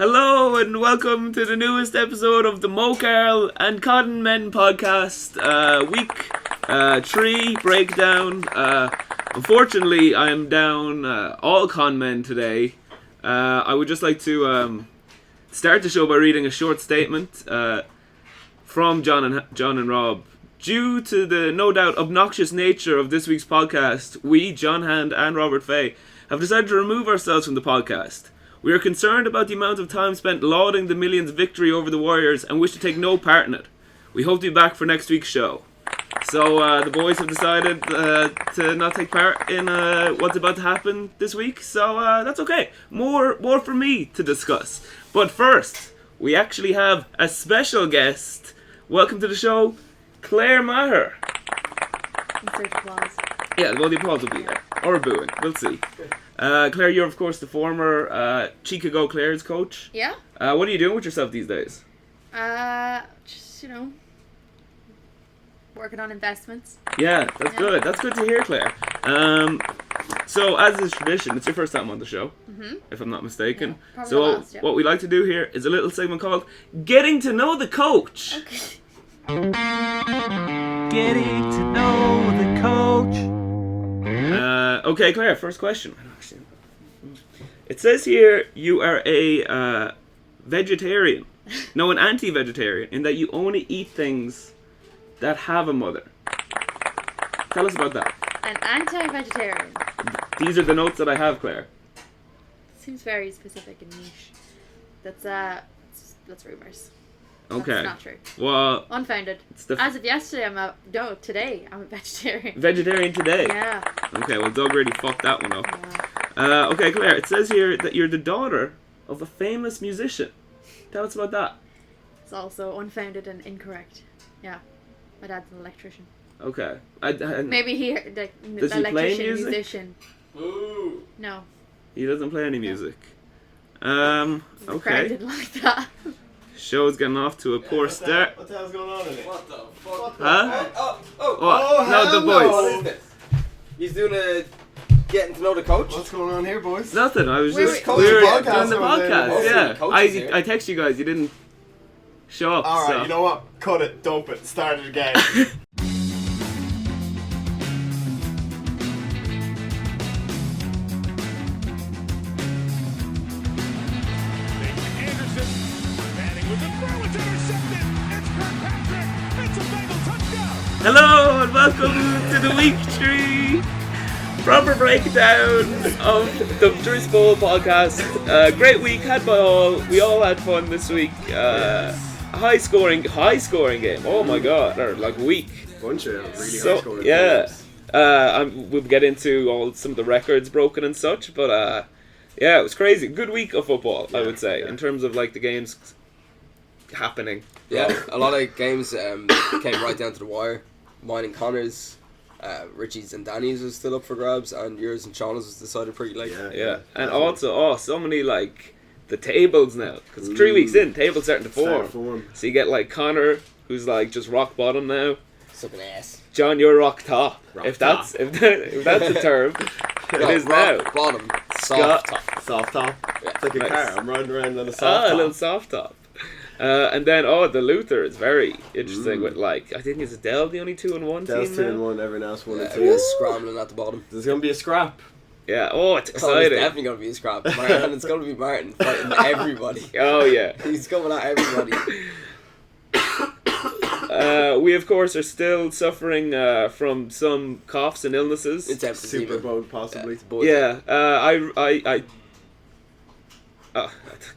Hello and welcome to the newest episode of the Mocarl and Conmen podcast, week 3 breakdown. Unfortunately, I am down all Conmen today. I would just like to start the show by reading a short statement from John and Rob. Due to the no doubt obnoxious nature of this week's podcast, we, John Hand and Robert Fay, have decided to remove ourselves from the podcast. We are concerned about the amount of time spent lauding the Millions' victory over the Warriors and wish to take no part in it. We hope to be back for next week's show. So the boys have decided to not take part in what's about to happen this week, so that's okay. More for me to discuss. But first, we actually have a special guest. Welcome to the show, Claire Maher. Insert applause. Yeah, well, the applause will be there. Or booing. We'll see. Claire, you're, of course, the former Chicago Claire's coach. Yeah. What are you doing with yourself these days? Just, working on investments. Yeah, that's good. That's good to hear, Claire. So, as is tradition, it's your first time on the show, if I'm not mistaken. Yeah, so, last, yeah. what we like to do here is a little segment called Getting to Know the Coach. Okay. Getting to know the coach. Okay, Claire, first question. It says here you are a vegetarian. No, an anti-vegetarian, in that you only eat things that have a mother. Tell us about that. An anti-vegetarian. These are the notes that I have, Claire. Seems very specific and niche. That's rumors. Okay. That's not true. Well, Unfounded. As of yesterday, today I'm a vegetarian. Vegetarian today? Yeah. Okay, well, Doug really fucked that one up. Yeah. Okay, Claire, it says here that you're the daughter of a famous musician. Tell us about that. It's also unfounded and incorrect. Yeah. My dad's an electrician. Okay. Maybe he, Does he electrician, play music? musician. Ooh. No. He doesn't play any music. The crowd Okay. didn't like that. Show's getting off to a poor start. What the hell's going on in it? What the fuck? Huh? Oh, No, the voice. What is this? He's doing a getting to know the coach. What's going on here, boys? Nothing. I was We just were- we were Coach doing the podcast podcast. over there. Yeah, Coach is here. I texted you guys. You didn't show up. Alright, so. you know what? Cut it, dump it, start it again. Anderson, batting with the throw, it's intercepted. It's Kirkpatrick. It's a Bengal touchdown. Hello and welcome to the week 3 proper breakdown of the Drisbowl podcast. Great week had by all. We all had fun this week. High scoring game. Oh my god, or like week. Bunch of really So high-scoring yeah, games. we'll get into some of the records broken and such, but yeah, it was crazy. Good week of football, I would say, in terms of like the games happening. Yeah, a lot of games came right down to the wire. Mine and Connor's, Richie's and Danny's was still up for grabs, and yours and Shauna's was decided pretty late. Yeah, and also so many like the tables now, because 3 weeks in, tables starting to form. So you get like Connor, who's like just rock bottom now. Sucking ass. John, you're rock top. Rock if top. that's a term, it is now. Rock bottom, Scott. soft top. Soft top. It's like a Nice. car. I'm riding around on a soft A top. little soft top. And then the Luther is very interesting with like I think is Dell the only 2-1 Dell's team 2 now? and 1, everyone else 1 and Yeah, 2. we're scrambling at the bottom. There's going to be a scrap. Yeah. Oh, it's Oh, it's exciting. definitely going to be a scrap. And it's going to be Martin fighting everybody. Oh yeah. He's coming at everybody. We of course are still suffering from some coughs and illnesses. It's emphysema. Super bug, possibly. It's boys. Yeah.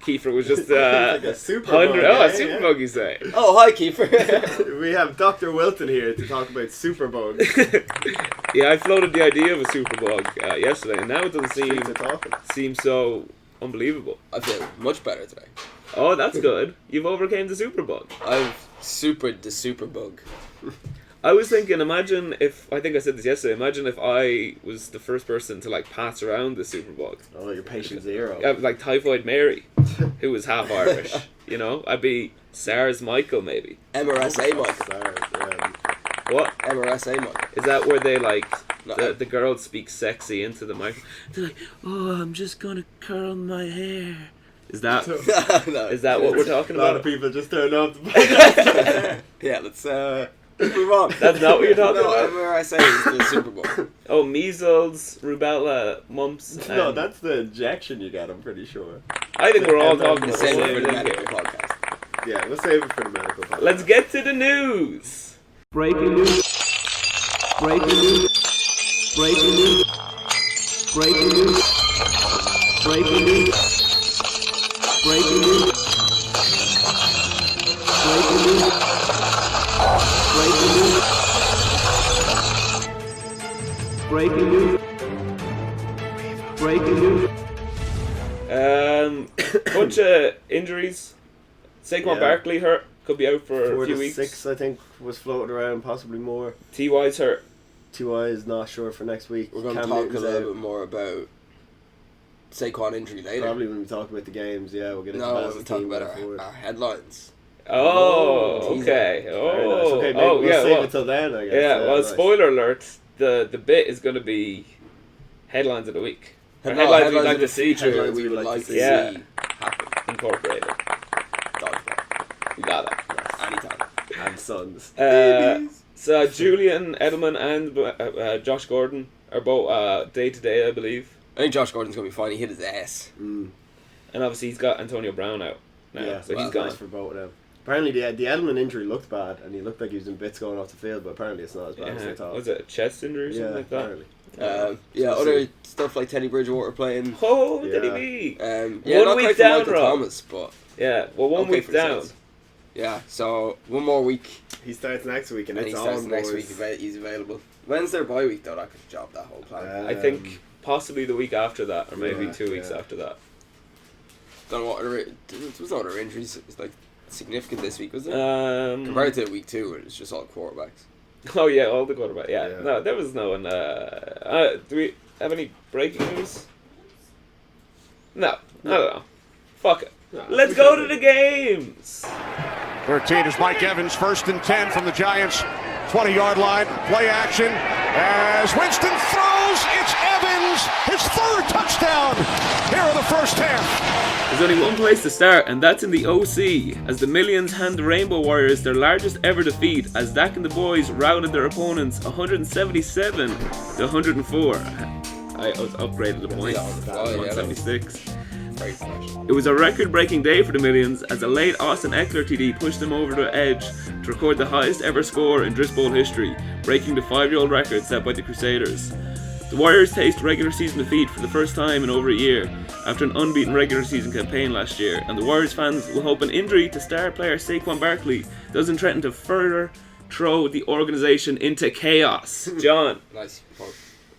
Kiefer was just Like a super 100. bug. Oh, Yeah, a super yeah. bug, you say? Oh, hi, Kiefer. We have Dr. Wilton here to talk about super bugs. Yeah, I floated the idea of a super bug yesterday, and now it doesn't Streets are talking. seem so unbelievable. I feel much better today. Oh, that's good. You've overcame the super bug. I've supered the super bug. I was thinking, imagine if, I think I said this yesterday, imagine if I was the first person to like pass around the superbug. Oh, you're patient zero. Like Typhoid Mary, who was half Irish. You know, I'd be SARS Michael maybe. MRSA Michael. Sorry, What? MRSA Michael. Is that where they like, No. the girls speak sexy into the mic? They're like, oh, I'm just gonna curl my hair. Is that No. is that what we're talking A lot about? of people just turn off the Yeah, let's move on. That's not what you're talking No, about? where I say is the Super Bowl. Oh, measles, rubella, mumps. No, and- that's the injection you get, I'm pretty sure. I think we're all And then talking The about the same same for the thing medical here. podcast. Yeah, we'll save it for the medical podcast. Let's get to the news. Breaking news. Breaking news. Breaking news. Breaking news. Breaking news. Breaking news. Breaking news. Breaking news. Breaking news. Bunch of injuries. Saquon Yeah. Barkley hurt. Could be out for 4 a few to weeks. 6, I think, was floated around, possibly more. T.Y.'s hurt. T.Y. is not sure for next week. We're going to Cam talk a Newton's little out. bit more about Saquon injury later. Probably when we talk about the games, yeah, we'll get into No, that when as we a talk team about going forward. our headlines. Oh, teaser. okay. Very nice. Oh, Okay, maybe oh, we'll yeah. save Well, it till then, I guess. yeah. Well, nice. spoiler alert: the bit is going to be headlines of the week. Or No, headlines we'd like of to the see future Headlines we would like to see Yeah. happen. incorporated. Dodgeball. We got it. Anytime. And sons. So Julian Edelman and Josh Gordon are both day to day, I believe, I think Josh Gordon's going to be fine. He hit his ass. Mm. and obviously he's got Antonio Brown out now, Yeah, so well, he's gone. nice for both of them. Apparently, the Edelman injury looked bad, and he looked like he was in bits going off the field, but apparently it's not as bad as Yeah. they thought. Was it a chest injury or something Yeah, like that? apparently. Yeah, So other stuff like Teddy Bridgewater playing. Oh, did he Yeah. be? Yeah, One not week quite for down, Michael Rob. Thomas, but Yeah, well, one okay week for the down. Saints. Yeah, so one more week, He starts next week, and and it's he starts on, next boys. week. He's available. When's their bye week though? That could job that whole plan. I think possibly the week after that, or maybe Yeah, 2 weeks yeah. after that. Don't know what there was no other injuries. It was like significant this week, was it? Um, Compared to week 2, where it's just all quarterbacks. Oh yeah, all the quarterback. Yeah. Yeah. No, there was no one. Do we have any breaking news? No, I don't know. Fuck it. Nah, Let's we go should to the games. 13 is Mike Evans, 1st and 10 from the Giants' 20-yard line. Play action as Winston throws. It's Evans, his 3rd touchdown here in the first half. There's only one place to start, and that's in the OC, as the Millions hand the Rainbow Warriors their largest ever defeat, as Dak and the boys routed their opponents 177 to 104. I was upgraded a point, Yeah, yeah, 176. Very fresh. It was a record-breaking day for the Millions, as a late Austin Eckler TD pushed them over the edge to record the highest ever score in Drisbowl history, breaking the 5-year-old record set by the Crusaders. The Warriors taste regular season defeat for the first time in over a year, after an unbeaten regular season campaign last year, and the Warriors fans will hope an injury to star player Saquon Barkley doesn't threaten to further throw the organisation into chaos. John, Nice.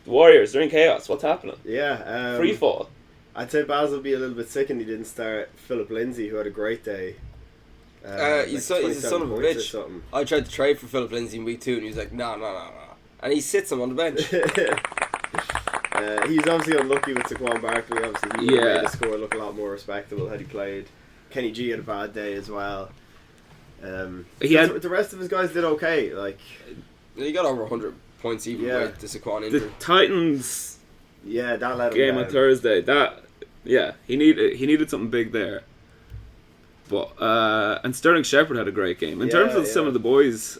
the Warriors, they're in chaos. What's happening? Yeah. Free fall. I'd say Baz will be a little bit sick, and he didn't start Philip Lindsay, who had a great day. He's a son of a 27 points or bitch. something. I tried to trade for Philip Lindsay in week 2, and he was like, no. And he sits him on the bench. He's obviously unlucky with Saquon Barkley. Obviously, he would have made the score look a lot more respectable had he played. Kenny G had a bad day as well. He had- The rest of his guys did okay. Like, He got over 100 points even Yeah. with the Saquon The injury. Titans yeah, that let him game down. on Thursday. He needed something big there. But and Sterling Shepard had a great game. In terms of some of the boys,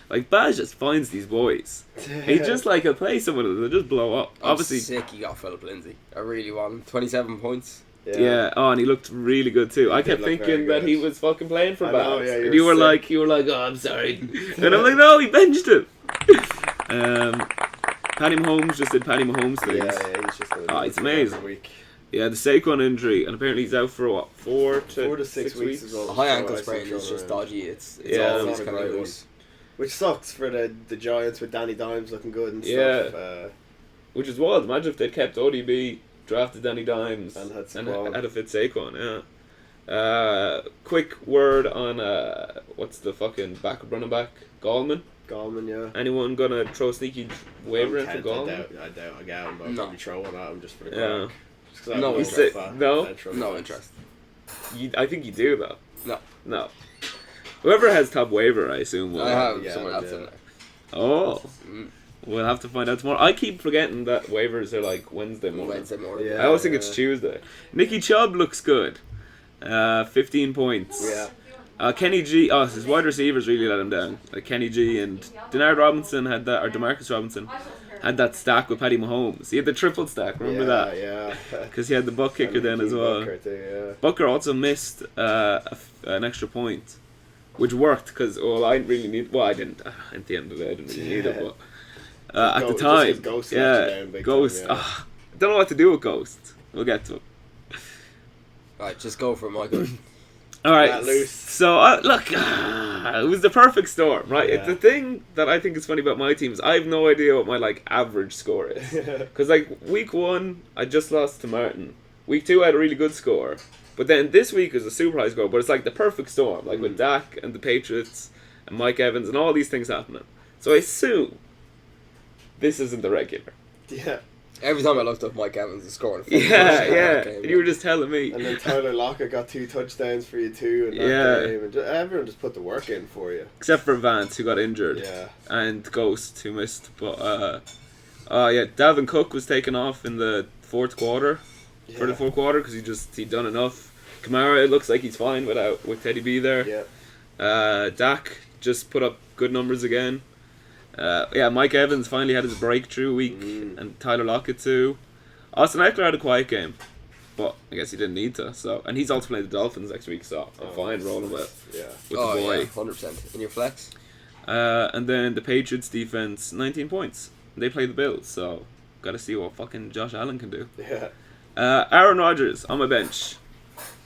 like Baz just finds these boys. He just he'll play some of them, they'll just blow up. I'm Obviously, sick he got Philip Lindsay. I really want him. 27 points. yeah. Oh, and he looked really good too. I kept did look thinking very that he good. was fucking playing for I Baz. know, yeah, and you were you were like, oh, I'm sorry. And I'm like, no, he benched him. Patty Mahomes just did Patty Mahomes things. Yeah, he's just Oh, it's amazing. every week. Yeah, the Saquon injury, and apparently he's out for what, 4 to 6 weeks as well. A high ankle So I sprain see is just trouble dodgy. It's Yeah, always it's not a kind of great loose. Which sucks for the Giants with Danny Dimes looking good and Yeah. stuff. Which is wild. Imagine if they'd kept ODB, drafted Danny Dimes, And had and Saquon. had a fit Saquon, yeah. Quick word on, what's the fucking backup running back? Gallman? Gallman, yeah. Anyone gonna throw a sneaky waiver in for I Gallman? doubt I get him, but I'll No. probably throw one at him just for the Yeah. crack. Just 'cause I No, don't he's know sick. that No? central No defense. interest. I think you do, though. No. No. Whoever has top waiver, I assume, will. I have yeah, someone I else do. in there. Oh. Mm. We'll have to find out tomorrow. I keep forgetting that waivers are like Wednesday morning. Wednesday morning. Yeah. I always think it's Tuesday. Nicky Chubb looks good. 15 points. Yeah. Kenny G. Oh, his wide receivers really let him down. Like Kenny G and Denard Robinson had that, or Demarcus Robinson had that stack with Paddy Mahomes. He had the triple stack. Remember that? Yeah. Because he had the butt kicker then as well. Booker too, yeah. Booker also missed an extra point, which worked because I didn't really need. Well, I didn't. At the end of the day, I didn't really need it, but at the time, Ghost Ghost. Time, yeah. I don't know what to do with Ghost. We'll get to it. Right, just go for it, Michael. All right. Let loose. So look, it was the perfect storm, right? Yeah. It's the thing that I think is funny about my team is I have no idea what my average score is. Because week 1 I just lost to Martin. Week 2 I had a really good score, but then this week is a super high score. But it's the perfect storm, with Dak and the Patriots and Mike Evans and all these things happening. So I assume this isn't the regular. Yeah. Every time I looked up Mike Evans, the score. Yeah. And you were just telling me. And then Tyler Lockett got 2 touchdowns for you too in that game. And everyone just put the work in for you. Except for Vance, who got injured. Yeah. And Ghost, who missed. But, Dalvin Cook was taken off in the fourth quarter. Yeah. For the fourth quarter, because he'd done enough. Kamara, it looks like he's fine with Teddy B there. Yeah. Dak just put up good numbers again. Mike Evans finally had his breakthrough week, and Tyler Lockett too. Austin Eckler had a quiet game, but I guess he didn't need to. So, and he's also playing the Dolphins next week, so I'm fine rolling with the boy. 100%. In your flex? And then the Patriots defense, 19 points. They play the Bills, so got to see what fucking Josh Allen can do. Yeah. Aaron Rodgers on my bench.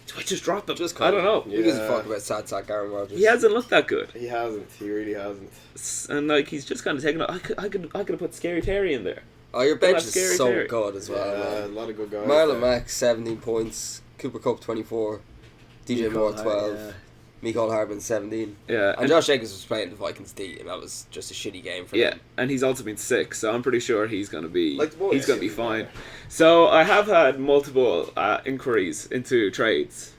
Do I just drop him? I don't know. Who gives a fuck about sad sack Aaron Rodgers? He hasn't looked that good. He hasn't. He really hasn't. And he's just kind of taken. I could have put Scary Terry in there. Oh, your bench Scary is so Terry. good as well. Yeah, Man. a lot of good guys. Marlon Mack 17 points, Cooper Kupp 24, DJ Moore 12, Mecole Hardman 17. Yeah, and Josh Jacobs was playing the Vikings D, and that was just a shitty game for them. And he's also been sick, so I'm pretty sure he's gonna be boys. be fine. So I have had multiple inquiries into trades.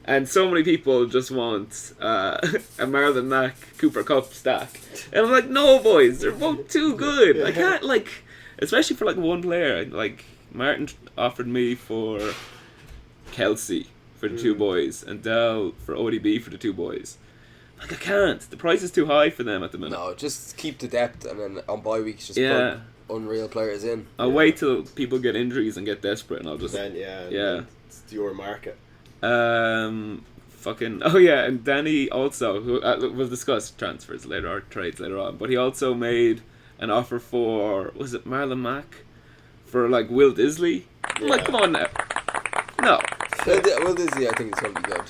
And so many people just want a Marlon Mack, Cooper Kupp stack. And I'm like, no, boys, they're both too good. I can't, especially for one player. Martin offered me for Kelsey for the 2 boys, and Dell for ODB for the 2 boys. I can't. The price is too high for them at the minute. No, just keep the depth, and then on bye weeks, just put unreal players in. I'll wait till people get injuries and get desperate, and I'll just... Then, it's your market. And Danny also, who we'll discuss transfers later or trades later on, but he also made an offer for, was it Marlon Mack, for Will Disley? I'm come on now. No. Will Disley, I think it's going to be good.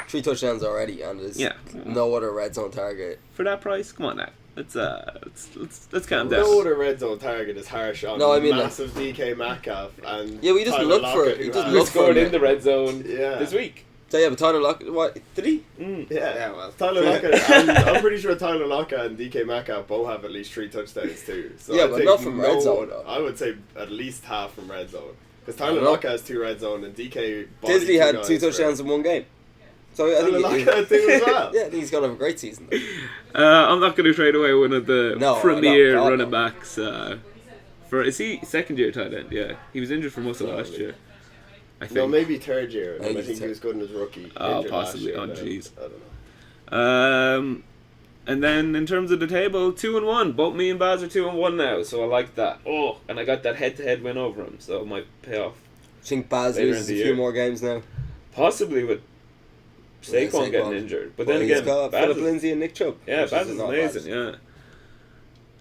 3 touchdowns already, and there's no other red zone target. For that price, come on now. Let's calm down. No other red zone target is harsh on massive DK Metcalf and we just look for it. He just look scored in the red zone this week. So but Tyler Lockett, what did he? Yeah, well, Tyler Lockett. I'm pretty sure Tyler Lockett and DK Metcalf both have at least 3 touchdowns too. So yeah, but not from red zone. Though. I would say at least half from red zone because Tyler Lockett has 2 red zone and DK. Disley had 2 touchdowns in 1 game. So I think Lockett too as well. Yeah, I think he's gonna have a great season. I'm not going to trade away one of the premier running backs. Is he second year tight end? Yeah, he was injured for most of last year. I think. No, maybe 3rd year. I think he was good in his rookie. Oh, possibly. Oh, jeez. I don't know. And then in terms of the table, 2-1. Both me and Baz are 2-1 now, so I like that. Oh, and I got that head-to-head win over him, so it might pay off. I think Baz loses a few more games now. Possibly with Saquon getting injured, but then again, he's got Philip Lindsay and Nick Chubb. Yeah, Baz is amazing. Yeah,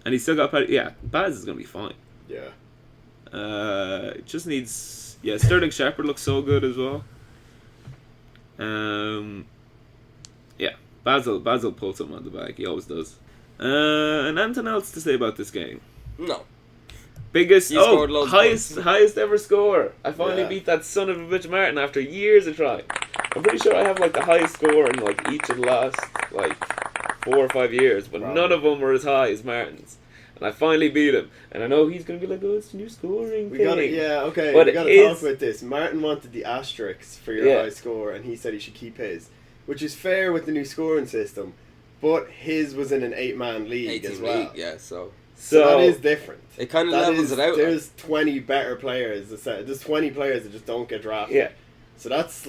and he's still got. Baz is gonna be fine. Yeah. It just needs. Yeah, Sterling Shepard looks so good as well. Basil pulled something on the back. He always does. And anything else to say about this game? No. Biggest, highest ever score. I finally beat that son of a bitch Martin after years of trying. I'm pretty sure I have the highest score in each of the last 4 or 5 years, but none of them were as high as Martin's. And I finally beat him. And I know he's going to be oh, it's the new scoring thing. We got to talk about this. Martin wanted the asterisks for your high score, and he said he should keep his. Which is fair with the new scoring system, but his was in an 8-man league as well. So that is different. It kind of levels it out. There's 20 better players. There's 20 players that just don't get drafted. Yeah. So that's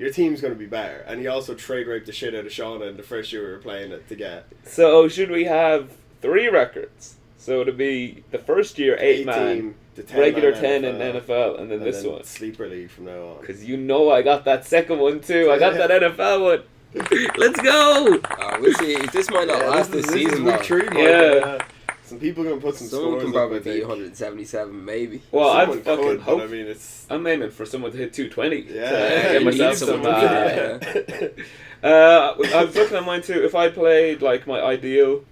your team's going to be better. And he also trade raped the shit out of Shauna in the first year we were playing it to get. So should we have 3 records? So it'll be the first year 8-man, the regular 10 10 in NFL, and then this one. Sleeper League from now on. Because I got that second one too. I got that NFL one. Let's go! We'll see. This might not last this season. Week 3, yeah. Some people are going to put some Someone scores can up, probably I be think. 177, maybe. Well, I'm Someone fucking could, but hope. I mean, it's... I'm aiming for someone to hit 220. Yeah, to get you myself need some. someone to I was looking at mine too. If I played like my ideal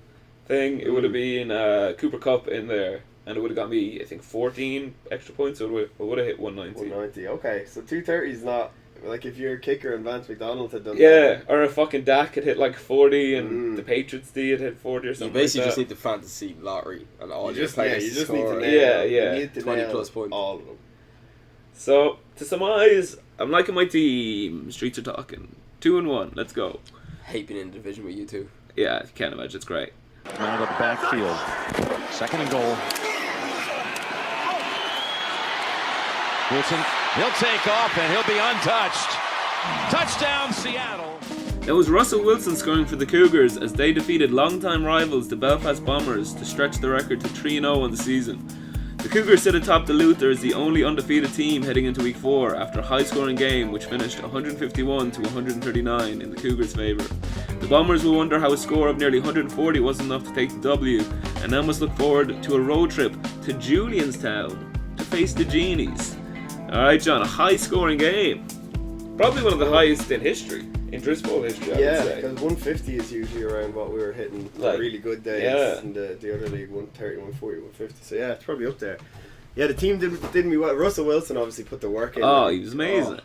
thing, it would have been Cooper Cup in there, and it would have got me, I think, 14 extra points. So it would have hit 190. 190, okay. So 230 is not... Like, if your kicker and Vance McDonald had done Yeah, that... or a fucking Dak had hit like 40, and the Patriots D had hit 40 or You something. basically like just that. need the fantasy lottery and all You your just, players you to just need score. to nail... Yeah, yeah. You need to 20 nail plus points. all of them. So to surmise, I'm liking my team. Streets are talking. 2-1. Let's go. Hate being in the division with you two. Yeah, can't imagine. It's great. Out of the backfield. 2nd and goal. Wilson, he'll take off and he'll be untouched. Touchdown, Seattle. It was Russell Wilson scoring for the Cougars as they defeated longtime rivals the Belfast Bombers to stretch the record to 3-0 on the season. The Cougars sit atop the Luther as the only undefeated team heading into Week 4 after a high-scoring game which finished 151 to 139 in the Cougars' favour. The Bombers will wonder how a score of nearly 140 wasn't enough to take the W, and now must look forward to a road trip to Julianstown to face the Genies. Alright, John, a high-scoring game. Probably one of the highest in history, in Drisbowl history, I would Yeah, say. because 150 is usually around what we were hitting Like, really good days. yeah. And the other league, 130, 140, 150. So yeah, it's probably up there. Yeah, the team did me well. Russell Wilson obviously put the work in. Oh, he was amazing.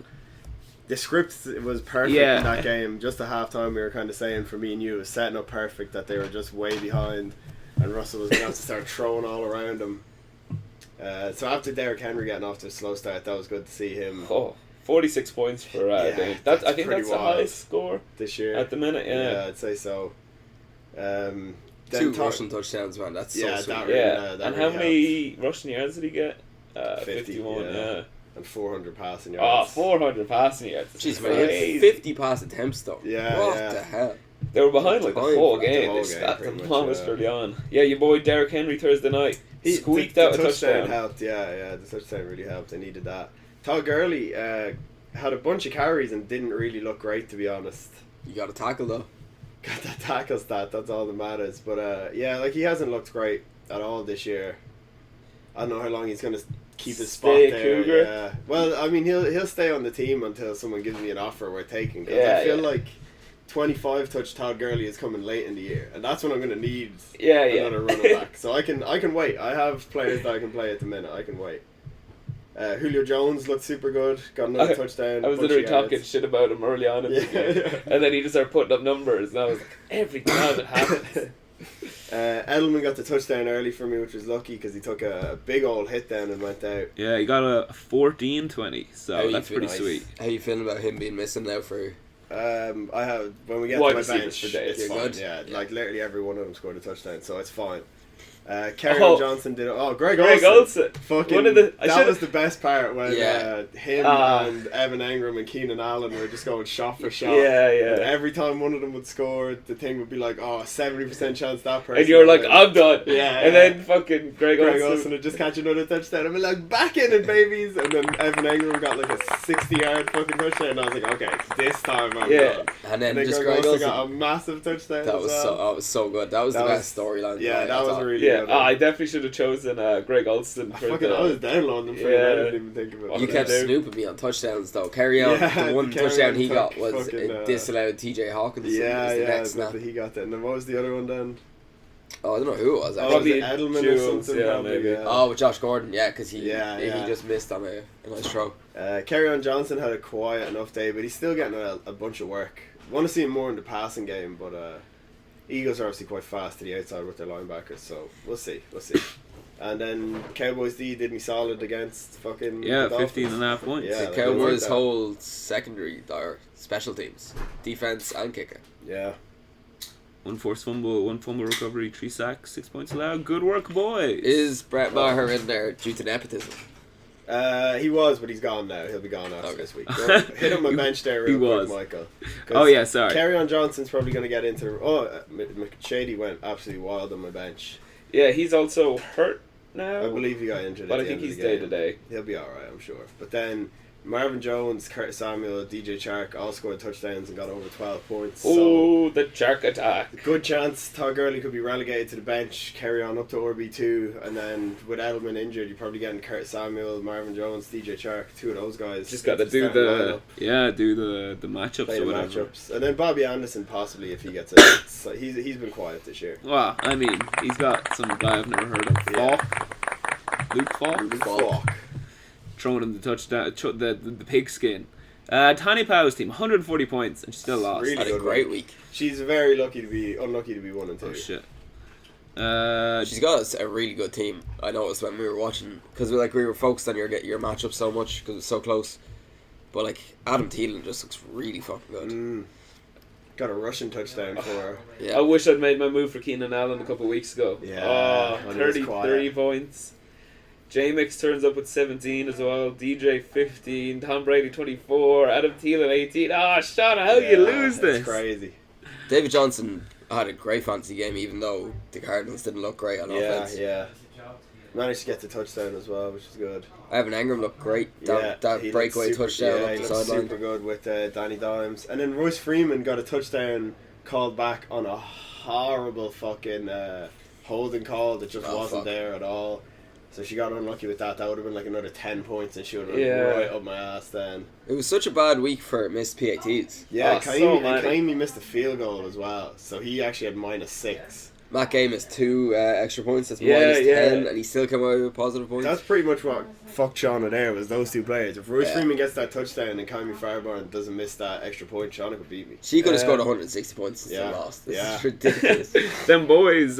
The script was perfect Yeah. in that game. Just at halftime, we were kind of saying for me and you, it was setting up perfect that they were just way behind, and Russell was going to have to start throwing all around them. So after Derrick Henry getting off to a slow start, that was good to see him 46 points for Dave. I think pretty that's the wild highest score this year. at the minute, yeah. I'd say so. Then 2 rushing touchdowns, man. That's so sweet. that Yeah, really, that and really how many rushing yards did he get? 51, yeah. And 400 passing Oh, yards. 400 passing yards. Jeez, That's man, he had crazy. 50 pass attempts, though. Yeah, What yeah. the hell? They were behind like the whole The game. whole They game, got pretty them much, almost yeah. early on. Yeah, your boy Derrick Henry Thursday night squeaked out a touchdown. helped, yeah, the touchdown really helped. I needed that. Todd Gurley had a bunch of carries and didn't really look great, to be honest. You got a tackle, though. Got that tackle stat, that's all that matters. But yeah, like he hasn't looked great at all this year. I don't know how long he's going to keep his spot Stay a there. Cougar? Yeah. Well, I mean, he'll stay on the team until someone gives me an offer we're taking. 'Cause Yeah, I feel yeah. like 25 touch Todd Gurley is coming late in the year, and that's when I'm going to need Yeah, another running back. So I can wait. I have players that I can play at the minute. I can wait. Julio Jones looked super good. Got another touchdown. I was bunch literally of yards. talking shit about him early on in the game. Yeah. And then he just started putting up numbers, and I was like, every time it happens. Edelman got the touchdown early for me, which was lucky because he took a big old hit down and went out. Yeah, he got a 14-20, so How you that's feel- pretty sweet. How you feeling about him being missing now for... I have when we get Wide to my receivers bench, for days. it's You're fine. good? Yeah, Yeah. like literally every one of them scored a touchdown, so it's fine. Kerryon Johnson did it. Oh, Greg Greg Olsen. Olsen. Fucking, One of the- I that should've- was the best part when Yeah. him Ah. and Evan Engram and Keenan Allen were just going shot for shot. Yeah, yeah. And every time one of them would score, the thing would be like, oh, 70% chance that person. And you're like, will I'm done. Yeah, And yeah. then fucking Greg Greg Olsen. Olsen would just catch another touchdown. I'm like, back in it, babies. And then Evan Engram got like a 60-yard fucking touchdown. And I was like, okay, this time I'm Yeah. done. And then And just Greg Greg Olsen Olsen. got a massive touchdown. That as was well. so good. That was That the was- best storyline. Yeah, tonight, that I was thought. really Yeah, good. I definitely should have chosen Greg Olsen for I was down on them for it. I didn't even think of it. You kept dude. snooping me on touchdowns, though. Carry on. Yeah, The one Carry touchdown On he took got was fucking, a disallowed TJ Hawkins. Yeah, was the yeah, next snap. he got that. And then what was the other one then? Oh, I don't know who it was. Oh, Actually. was Probably it Edelman Jules, or something? yeah, probably, maybe. yeah. Oh, with Josh Gordon, yeah, because he Yeah. just missed on a nice throw. Kerryon Johnson had a quiet enough day, but he's still getting a bunch of work. Want to see him more in the passing game, but Eagles are obviously quite fast to the outside with their linebackers, so we'll see. And then Cowboys D did me solid against fucking Yeah, the Dolphins. 15.5 points. Yeah, The like, Cowboys they worked out. whole secondary, or special teams, defense and kicker. Yeah. One forced fumble, one fumble recovery, 3 sacks, 6 points allowed. Good work, boys. Is Brett Maher in there due to nepotism? He was, but he's gone now. He'll be gone after this week. Go, hit him my bench there real quick, Michael. Oh yeah, sorry. Kerryon Johnson's probably going to get into... McShady went absolutely wild on my bench. Yeah, he's also hurt now. I believe he got injured. But at I the think end he's of the game. day-to-day. He'll be alright, I'm sure. But then Marvin Jones, Curtis Samuel, DJ Chark all scored touchdowns and got over 12 points. Oh, the Chark attack. Good chance Todd Gurley could be relegated to the bench, carry on up to RB2, and then with Edelman injured, you're probably getting Curtis Samuel, Marvin Jones, DJ Chark, two of those guys. Just got to do the matchups play or the whatever. matchups. And then Bobby Anderson possibly if he gets it. So he's been quiet this year. Well, I mean, he's got some guy I've never heard of. Luke Falk. Throwing him the touchdown, the pigskin. Tiny Powell's team, 140 points, and she still lost. Really Had a good great week. She's very unlucky to be 1 and 2. Oh shit. She's got a really good team. I noticed when we were watching, because we were focused on your matchup so much because it's so close. But like Adam Thielen just looks really fucking good. Got a rushing touchdown for her. Yeah. I wish I'd made my move for Keenan Allen a couple of weeks ago. Yeah. 30 points. J-Mix turns up with 17 as well. DJ 15. Tom Brady 24. Adam Thielen 18. Shauna, how you lose this? That's crazy. David Johnson had a great fantasy game, even though the Cardinals didn't look great on offense. Yeah. Managed to get the touchdown as well, which is good. Evan Engram looked great. That he breakaway looked touchdown he up the looked sideline. super good with Danny Dimes. And then Royce Freeman got a touchdown called back on a horrible fucking holding call that just wasn't there at all. So she got unlucky with that. That would have been like another 10 points and she would have been right up my ass then. It was such a bad week for missed PATs. Yeah, so Kaimi missed a field goal as well. So he actually had -6. Matt Gay missed 2 extra points. That's Yeah, -10, and he still came away with positive points. That's pretty much what fucked Shauna there, was those two players. If Royce Freeman gets that touchdown and Kaimi Fireburn doesn't miss that extra point, Shauna could beat me. She could have scored 160 points and still lost. This is ridiculous. Them boys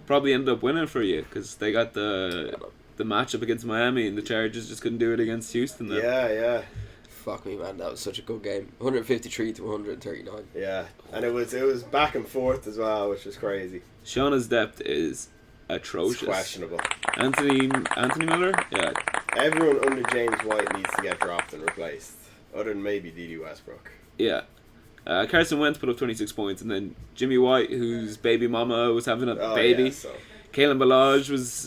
probably ended up winning for you because they got the matchup against Miami and the Chargers just couldn't do it against Houston. Then. Yeah. Fuck me, man. That was such a good game. 153 to 139. Yeah, and it was back and forth as well, which was crazy. Shauna's depth is atrocious. It's questionable. Anthony Miller? Yeah. Everyone under James White needs to get dropped and replaced, other than maybe D.D. Westbrook. Yeah. Carson Wentz put up 26 points, and then Jimmy White, whose baby mama was having a baby. Yeah, so. Kalen Ballage was...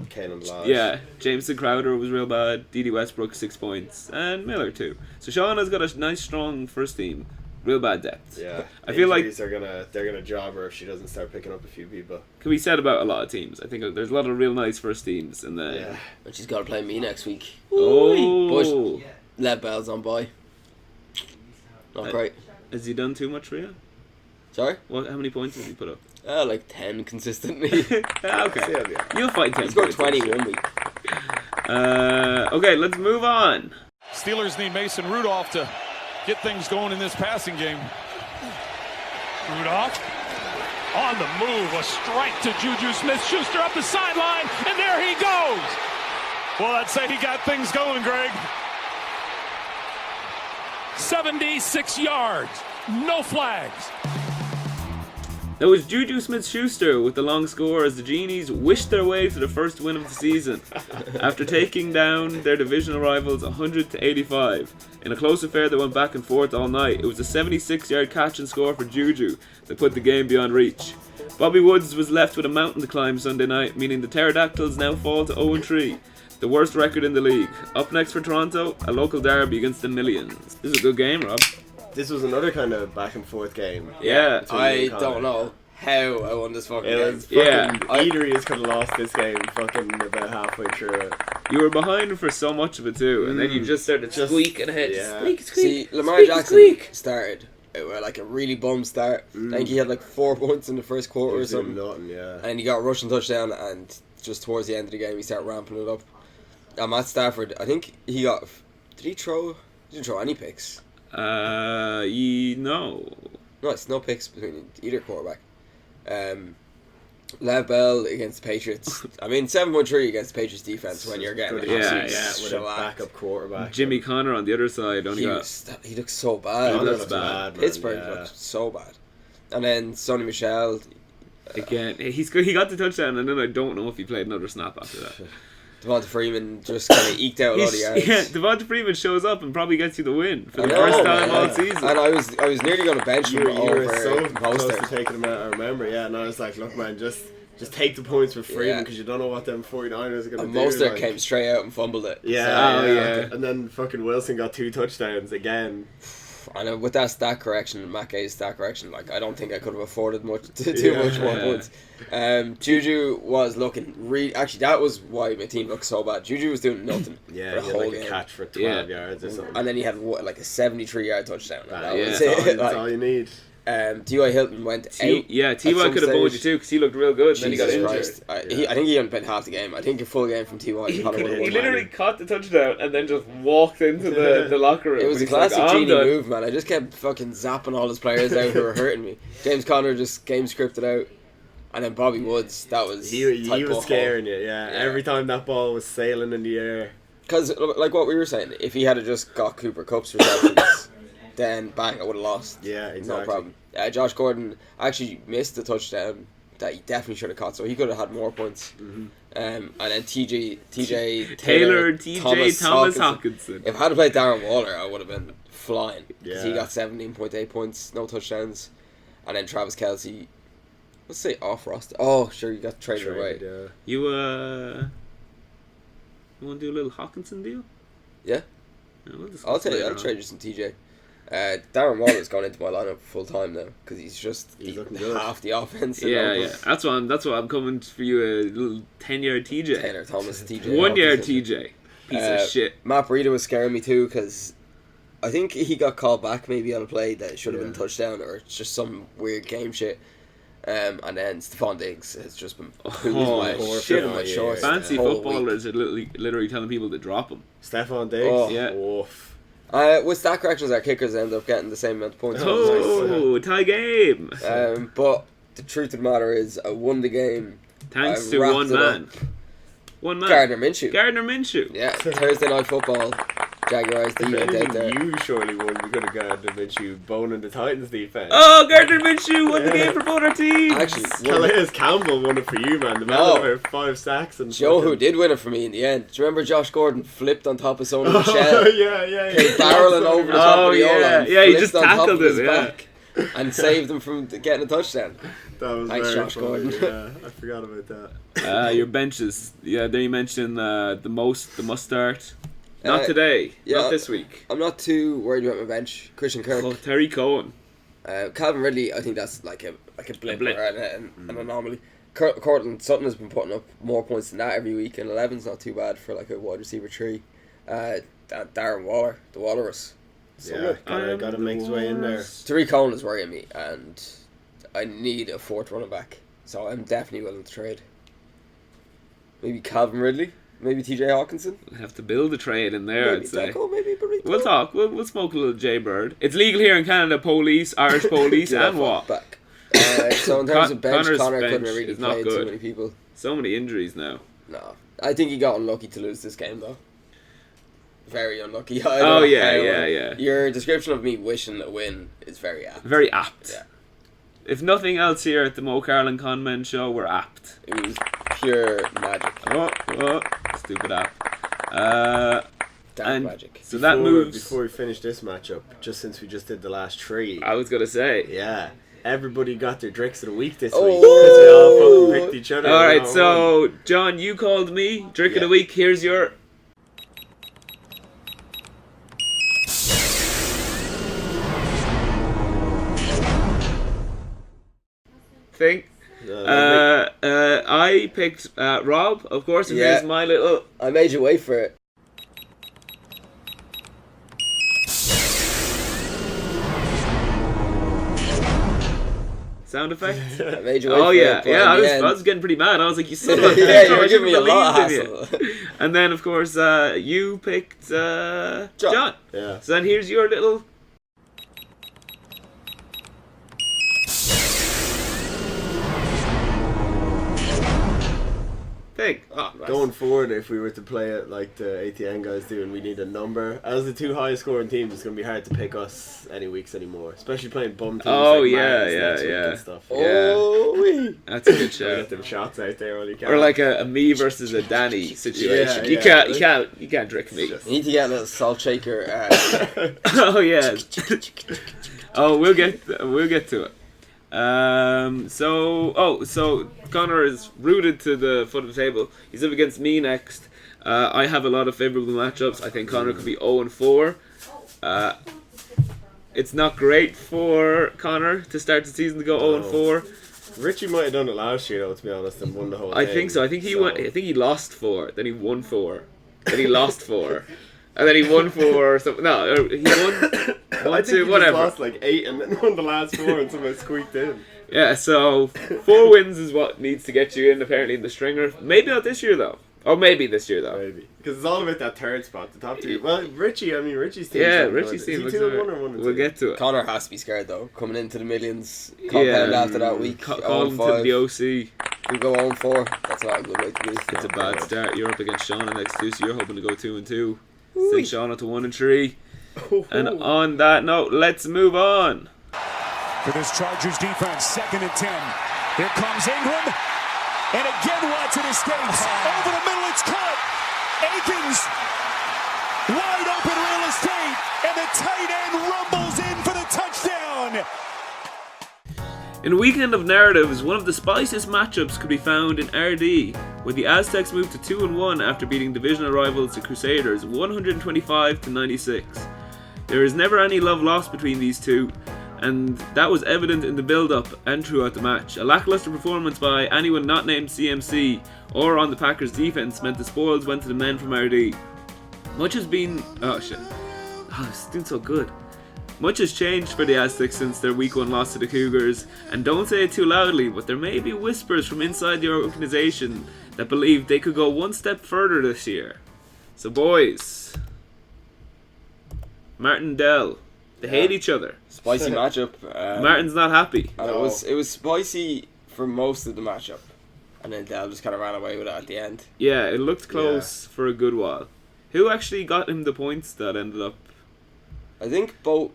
Kalen Ballage. Yeah, Jameson Crowder was real bad. D.D. Westbrook 6 points, and Miller too. So Shauna's got a nice, strong first team. Real bad depth. Yeah, I feel like they're gonna job her if she doesn't start picking up a few people. Can be said about a lot of teams. I think there's a lot of real nice first teams, and then And she's got to play me next week. Oh, Lev Bell's on bye. Not great. Has he done too much for you? Sorry? How many points has he put up? Like 10 consistently. Okay, you'll find 10. He scored 20 1 week. Okay, let's move on. Steelers need Mason Rudolph to get things going in this passing game. Rudolph on the move, a strike to Juju Smith-Schuster up the sideline, and there he goes. Well, I'd say he got things going, Greg. 76 yards, no flags. That was Juju Smith-Schuster with the long score as the Genies wished their way to the first win of the season after taking down their divisional rivals 100-85. In a close affair that went back and forth all night, it was a 76-yard catch and score for Juju that put the game beyond reach. Bobby Woods was left with a mountain to climb Sunday night, meaning the Pterodactyls now fall to 0-3, the worst record in the league. Up next for Toronto, a local derby against the Millions. This is a good game, Rob. This was another kind of back and forth game. Yeah. I don't know how I won this fucking game. Either of us could have lost this game fucking about halfway through it. You were behind for so much of it too, and then you just started squeaking ahead. Yeah. Squeak. See, Lamar Jackson started with like a really bum start. I think he had like 4 points in the first quarter or something. And he got a rushing touchdown, and just towards the end of the game he started ramping it up. And Matt Stafford, I think he got... He didn't throw any picks. No. No, it's no picks between either quarterback. Lev Bell against the Patriots. I mean, 7-3 against the Patriots defense when you're getting with a backup quarterback. Jimmy Connor on the other side he looks so bad. He looks bad. Pittsburgh looked so bad. And then Sonny Michel again. He got the touchdown, and then I don't know if he played another snap after that. Devonta Freeman just kind of eked out a lot of yards. Yeah, Devonta Freeman shows up and probably gets you the win for the I know, first time man, all yeah. season. And I was nearly going to bench You him were over so close to Mostert. taking him out, I remember, yeah, and I was like, look man, just take the points with Freeman Yeah. because you don't know what them 49ers are going to And do. Mostert like. came straight out and fumbled it. Yeah, Oh, yeah. And then fucking Wilson got 2 touchdowns again. And with that stat correction, Matt Gay's stat correction, like I don't think I could have afforded too much more points. Juju was looking actually, that was why my team looked so bad. Juju was doing nothing Yeah, for he the had whole like a game. catch for 12 yards or something. And then he had like a 73-yard touchdown. And that yeah. was That's it. all, that's all you need. T.Y. Hilton went out. Yeah, at T.Y. some could have bowled you stage. too because he looked real good. And then he got Jesus injured. Christ. I think he hadn't played half the game. I think a full game from T.Y. He, probably would have he won. literally caught the touchdown and then just walked into the locker room. It was a He's like, classic "I'm genie done." move, man. I just kept fucking zapping all his players out who were hurting me. James Conner just game scripted out. And then Bobby Woods, that was... He type was of scaring you, yeah. Every time that ball was sailing in the air. Because, like what we were saying, if he had just got Cooper Kupp's receptions, then bang, I would have lost. Yeah, exactly. No problem. Josh Gordon actually missed the touchdown that he definitely should have caught, so he could have had more points. Mm-hmm. And then TJ Taylor, TJ, Thomas Hawkinson. If I had played Darren Waller, I would have been flying. Because he Yeah. got 17.8 points, no touchdowns. And then Travis Kelce, let's say off roster. Oh, sure, you got traded away. Yeah. You want to do a little Hawkinson deal? Yeah. Yeah, we'll discuss I'll later on. trade you some TJ. Darren Waller's gone into my lineup full time now because he's looking good. half the offense. Yeah, yeah. That's why I'm coming for you a little 10-yard TJ. Taylor Thomas, TJ. 1 yard Hawkinson. TJ. Piece of shit. Matt Breida was scaring me too because I think he got called back maybe on a play that should have been a touchdown or it's just some weird game shit. And then Stephon Diggs has just been shit. my shorts. Fancy the whole footballers are literally telling people to drop him. Stephon Diggs. Oh. Yeah. Oof. With stat corrections, our kickers end up getting the same amount of points. Oh, tie game. But the truth of the matter is, I won the game. Thanks I to wrapped one it man. up. One man. Gardner Minshew. Gardner Minshew. Yeah, Thursday Night Football. Jaguars If defense out there. anything, you surely won. We could have got the Minshew boning the Titans defense. Oh, Gardner Minshew won the game for both our teams. Actually, Calais Campbell won it for you, man. The man No. with about 5 sacks and. Joe, who fucking- did win it for me in the end. Do you remember Josh Gordon flipped on top of Sonny Michel? yeah. Came barreling over the top of the yeah. O-line. Yeah, he flipped just on top tackled of his it, yeah. back and saved him from getting a touchdown. That was Thanks, very Josh funny. Gordon. Yeah, I forgot about that. Your benches. Yeah, then you mentioned the must start. Not today. yeah. Not this week. I'm not too worried about my bench. Christian Kirk. Oh, Terry Cohen. Calvin Ridley, I think that's like a blip, blip. or an anomaly. Cortland Sutton has been putting up more points than that every week, and 11's not too bad for like a wide receiver 3. Darren Waller, the Walrus. Yeah, gotta make his way in there. Tariq Cohen is worrying me, and I need a 4th running back, so I'm definitely willing to trade. Maybe Calvin Ridley, maybe TJ Hawkinson, We'll have to build a trade in there, maybe I'd say. Deco, maybe Barrico. We'll talk. We'll smoke a little Jaybird. It's legal here in Canada. Police, Irish police, Yeah, and what? back. So in terms of bench, Connor's Connor bench couldn't have really is not played too good. many people. So many injuries now. No, I think he got unlucky to lose this game though. Very unlucky. I don't Oh know yeah, how. yeah. Your description of me wishing a win is very apt. Very apt. Yeah. If nothing else here at the Mocarl and Conmen show, we're apt. It was pure magic. Oh, stupid app. Dark And magic. so that moves. Before we finish this matchup, just since we just did the last 3. I was gonna say. Yeah. Everybody got their Dricks of the Week this Oh. week. Because they all fucking picked each other. All right, Oh, so John, you called me Drink of the Yeah. Week. Here's your. Thing. I picked Rob, of course, and Yeah. here's my little. I made you wait for it. Sound effect? I made you wait Oh for yeah, it. but yeah. in the I end- was getting pretty mad. I was like, "You son of a bitch!" Yeah, you I were should've giving me a lot of believed in hassle. you. And then, of course, you picked John. Yeah. So then here's your little. thing. Oh, Going forward, if we were to play it like the ATN guys do, and we need a number as the 2 highest scoring teams, it's going to be hard to pick us any weeks anymore. Especially playing bum teams. Oh, like yeah, Martins yeah, next week yeah. and stuff. Oh, that's a good Try to shout. get them shots out there while you can. Or like a me versus a Danny situation. Yeah, You can't trick me. you need to get a little salt shaker. Oh yeah. Oh, we'll get to it. So Connor is rooted to the foot of the table. He's up against me next. I have a lot of favourable matchups. I think Connor could be 0-4. It's not great for Connor to start the season to go 0-4. Richie might have done it last year, though, to be honest, and won the whole I thing. think so. I think he lost 4. Then he won 4. Then he lost 4. And then he won 4 or something. No, he won I think 2, he whatever. just lost like 8 and then won the last 4 and somehow squeaked in. Yeah, so 4 wins is what needs to get you in, apparently, in the stringer. Maybe not this year, though. Or maybe this year, though. Maybe. Because it's all about that third spot, the top 2. Well, Richie's team. Yeah, Richie's team Is looks he 2 and alright. 1 or 1 and 2? We'll get to it. Connor has to be scared though, coming into the millions. Compound after that week. Call him to 0-5. the OC. We go 0-4. That's not a good way to be. It's a bad start. You're up against Shauna next to, so you're hoping to go 2-2. Take Shauna to 1-3. And on that note, let's move on. For this Chargers defense, 2nd and 10. Here comes Ingram. And again Watson escapes. Over the middle, it's caught. Akins. Wide open real estate. And the tight end rumbles in for the touchdown. In a weekend of narratives, one of the spiciest matchups could be found in RD, where the Aztecs moved to 2-1 after beating divisional rivals the Crusaders 125-96. There is never any love lost between these two, and that was evident in the build-up and throughout the match. A lackluster performance by anyone not named CMC or on the Packers' defense meant the spoils went to the men from RD. Much has been... Oh shit. Oh, it's doing so good. Much has changed for the Aztecs since their Week 1 loss to the Cougars, and don't say it too loudly, but there may be whispers from inside the organisation that believe they could go one step further this year. So boys, Martin Dell, they hate each other. Spicy matchup. Martin's not happy. And it was spicy for most of the matchup, and then Dell just kind of ran away with it at the end. Yeah, it looked close for a good while. Who actually got him the points that ended up? I think both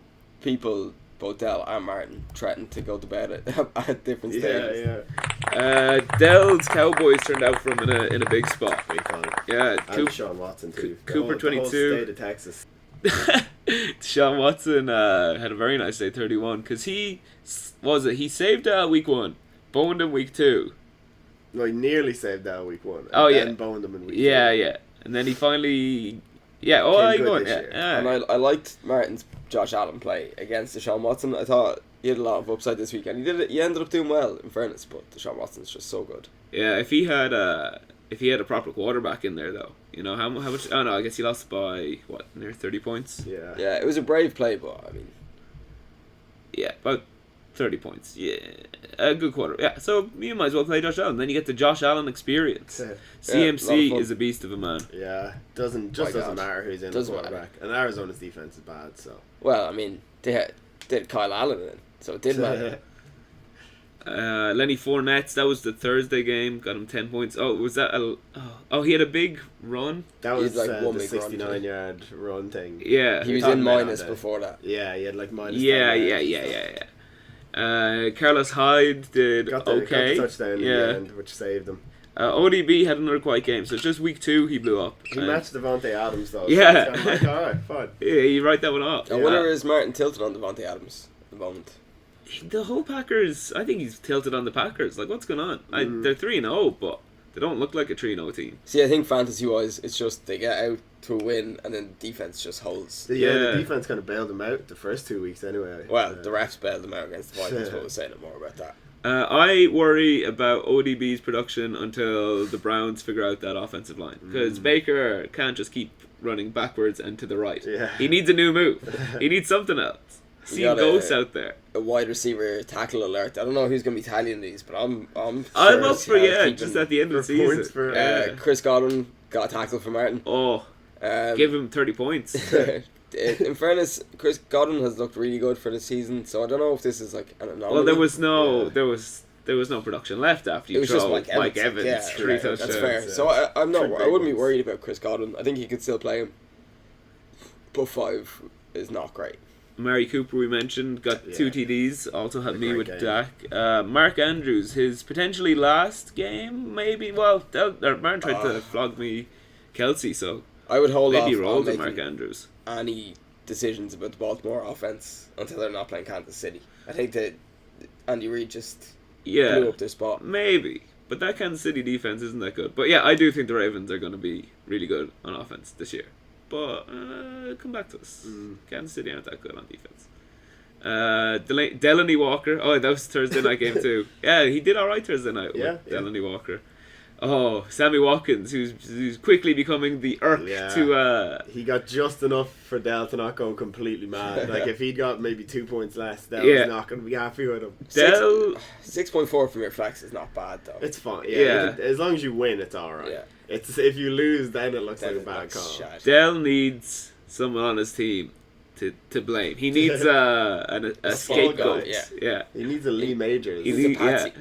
Dell and Martin threatened to go to bed at different stages. Yeah. Dell's Cowboys turned out for him in a big spot. Big time. Yeah, And Sean Watson, too. Cooper, The 22. whole state of Texas. Sean Watson had a very nice day, 31, because he saved Week 1, boned him Week 2. No, he nearly saved that Week 1. Oh, yeah. And boned him in Week 2. Yeah, and then he finally... Yeah, Came he good won. this year. Yeah. And I liked Martin's Josh Allen play against Deshaun Watson. I thought he had a lot of upside this weekend. He ended up doing well, in fairness, but Deshaun Watson's just so good. Yeah, if he had a proper quarterback in there, though, you know how much? Oh no, I guess he lost by what, near 30 points. Yeah. Yeah, it was a brave play, but I mean, Yeah, about 30 points. Yeah, a good quarter. Yeah, so you might as well play Josh Allen. Then you get the Josh Allen experience. Yeah. CMC fun. is a beast of a man. Yeah. Doesn't matter who's in the Doesn't quarterback. And Arizona's defense is bad, so. well, I mean, they had Kyle Allen in, so it did matter. Lenny Fournette, that was the Thursday game. Got him 10 points. Oh, was that he had a big run. That He was had, like, one the big run, 69-yard run thing. Yeah. He was Talking in about minus that. before that. Yeah, he had like minus. Yeah. 10 yards and stuff. Carlos Hyde did Got the okay. touchdown in the end, which saved him. ODB had another quiet game, so it's just Week 2 he blew up. He matched Devontae Adams though. Yeah. So it's kind of like, alright, fine. Yeah, you write that one off. I wonder is Martin tilted on Devontae Adams at the moment. The whole Packers, I think he's tilted on the Packers. Like, what's going on? They're 3-0, but they don't look like a 3-0 team. See, I think fantasy-wise, it's just they get out to a win, and then the defense just holds. The defense kind of bailed him out the first 2 weeks anyway. Well, the refs bailed them out against the Vikings, but we'll say no more about that. I worry about ODB's production until the Browns figure out that offensive line. Because Baker can't just keep running backwards and to the right. Yeah. He needs a new move. He needs something else. See got ghosts out there. A wide receiver tackle alert. I don't know who's going to be tallying these, but I'm I'm sure up for, keeping just at the end of the points season. for Chris Godwin got a tackle for Martin. Oh, give him 30 points. In fairness, Chris Godwin has looked really good for the season, so I don't know if this is like an anomaly. Well, there was there was no production left after you It was just throw Mike Evans yeah, 3 touchdowns. That's fair. Yeah. So I'm not. Three I wouldn't be great worried about Chris Godwin. I think he could still play him. But 5 is not great. Mary Cooper, we mentioned, got 2 TDs. Also had me with great Dak. Mark Andrews, his potentially last game, maybe. Well, Martin tried to flog me Kelsey, so I would hold maybe off roll on to making Mark Andrews. any decisions about the Baltimore offense until they're not playing Kansas City. I think that Andy Reid just blew up their spot. Maybe. But that Kansas City defense isn't that good. But yeah, I do think the Ravens are going to be really good on offense this year. But come back to us. Kansas City aren't that good on defense. Delaney Walker. Oh, that was Thursday night game too. Yeah, he did all right Thursday night with Delaney Walker. Oh, Sammy Watkins, who's quickly becoming the irk to... He got just enough for Dell to not go completely mad. Like, if he'd got maybe 2 points less, Dell was not going to be happy with him. Dell... 6.4 from your flex is not bad, though. It's fine. Yeah. As long as you win, it's alright. Yeah. It's if you lose, then it looks like a bad call. Shot. Dell needs someone on his team to blame. He needs a scapegoat. Yeah. He needs a Lee Majors. He needs a patsy.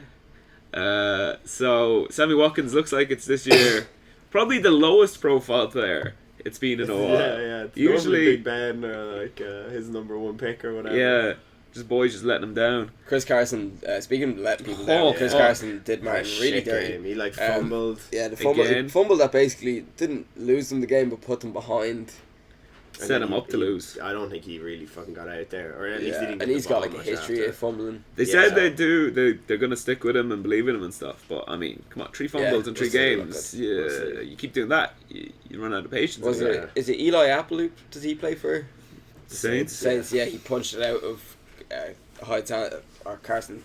So Sammy Watkins looks like it's this year probably the lowest profile player it's been in a while. Yeah. It's usually Big Ben or like his number 1 pick or whatever. Yeah, just boys just letting him down. Chris Carson, speaking of letting people down, Chris Carson did Martin really dirty. He like fumbled. The fumble that basically didn't lose them the game but put them behind. Set him up to lose. I don't think he really fucking got out there, or at least he didn't. And he's got like a history of fumbling. They said they're gonna stick with him and believe in him and stuff. But I mean, come on, 3 fumbles in 3 games. You keep doing that, you run out of patience. Is it Eli Apple? Does he play for Saints? Saints, yeah. He punched it out of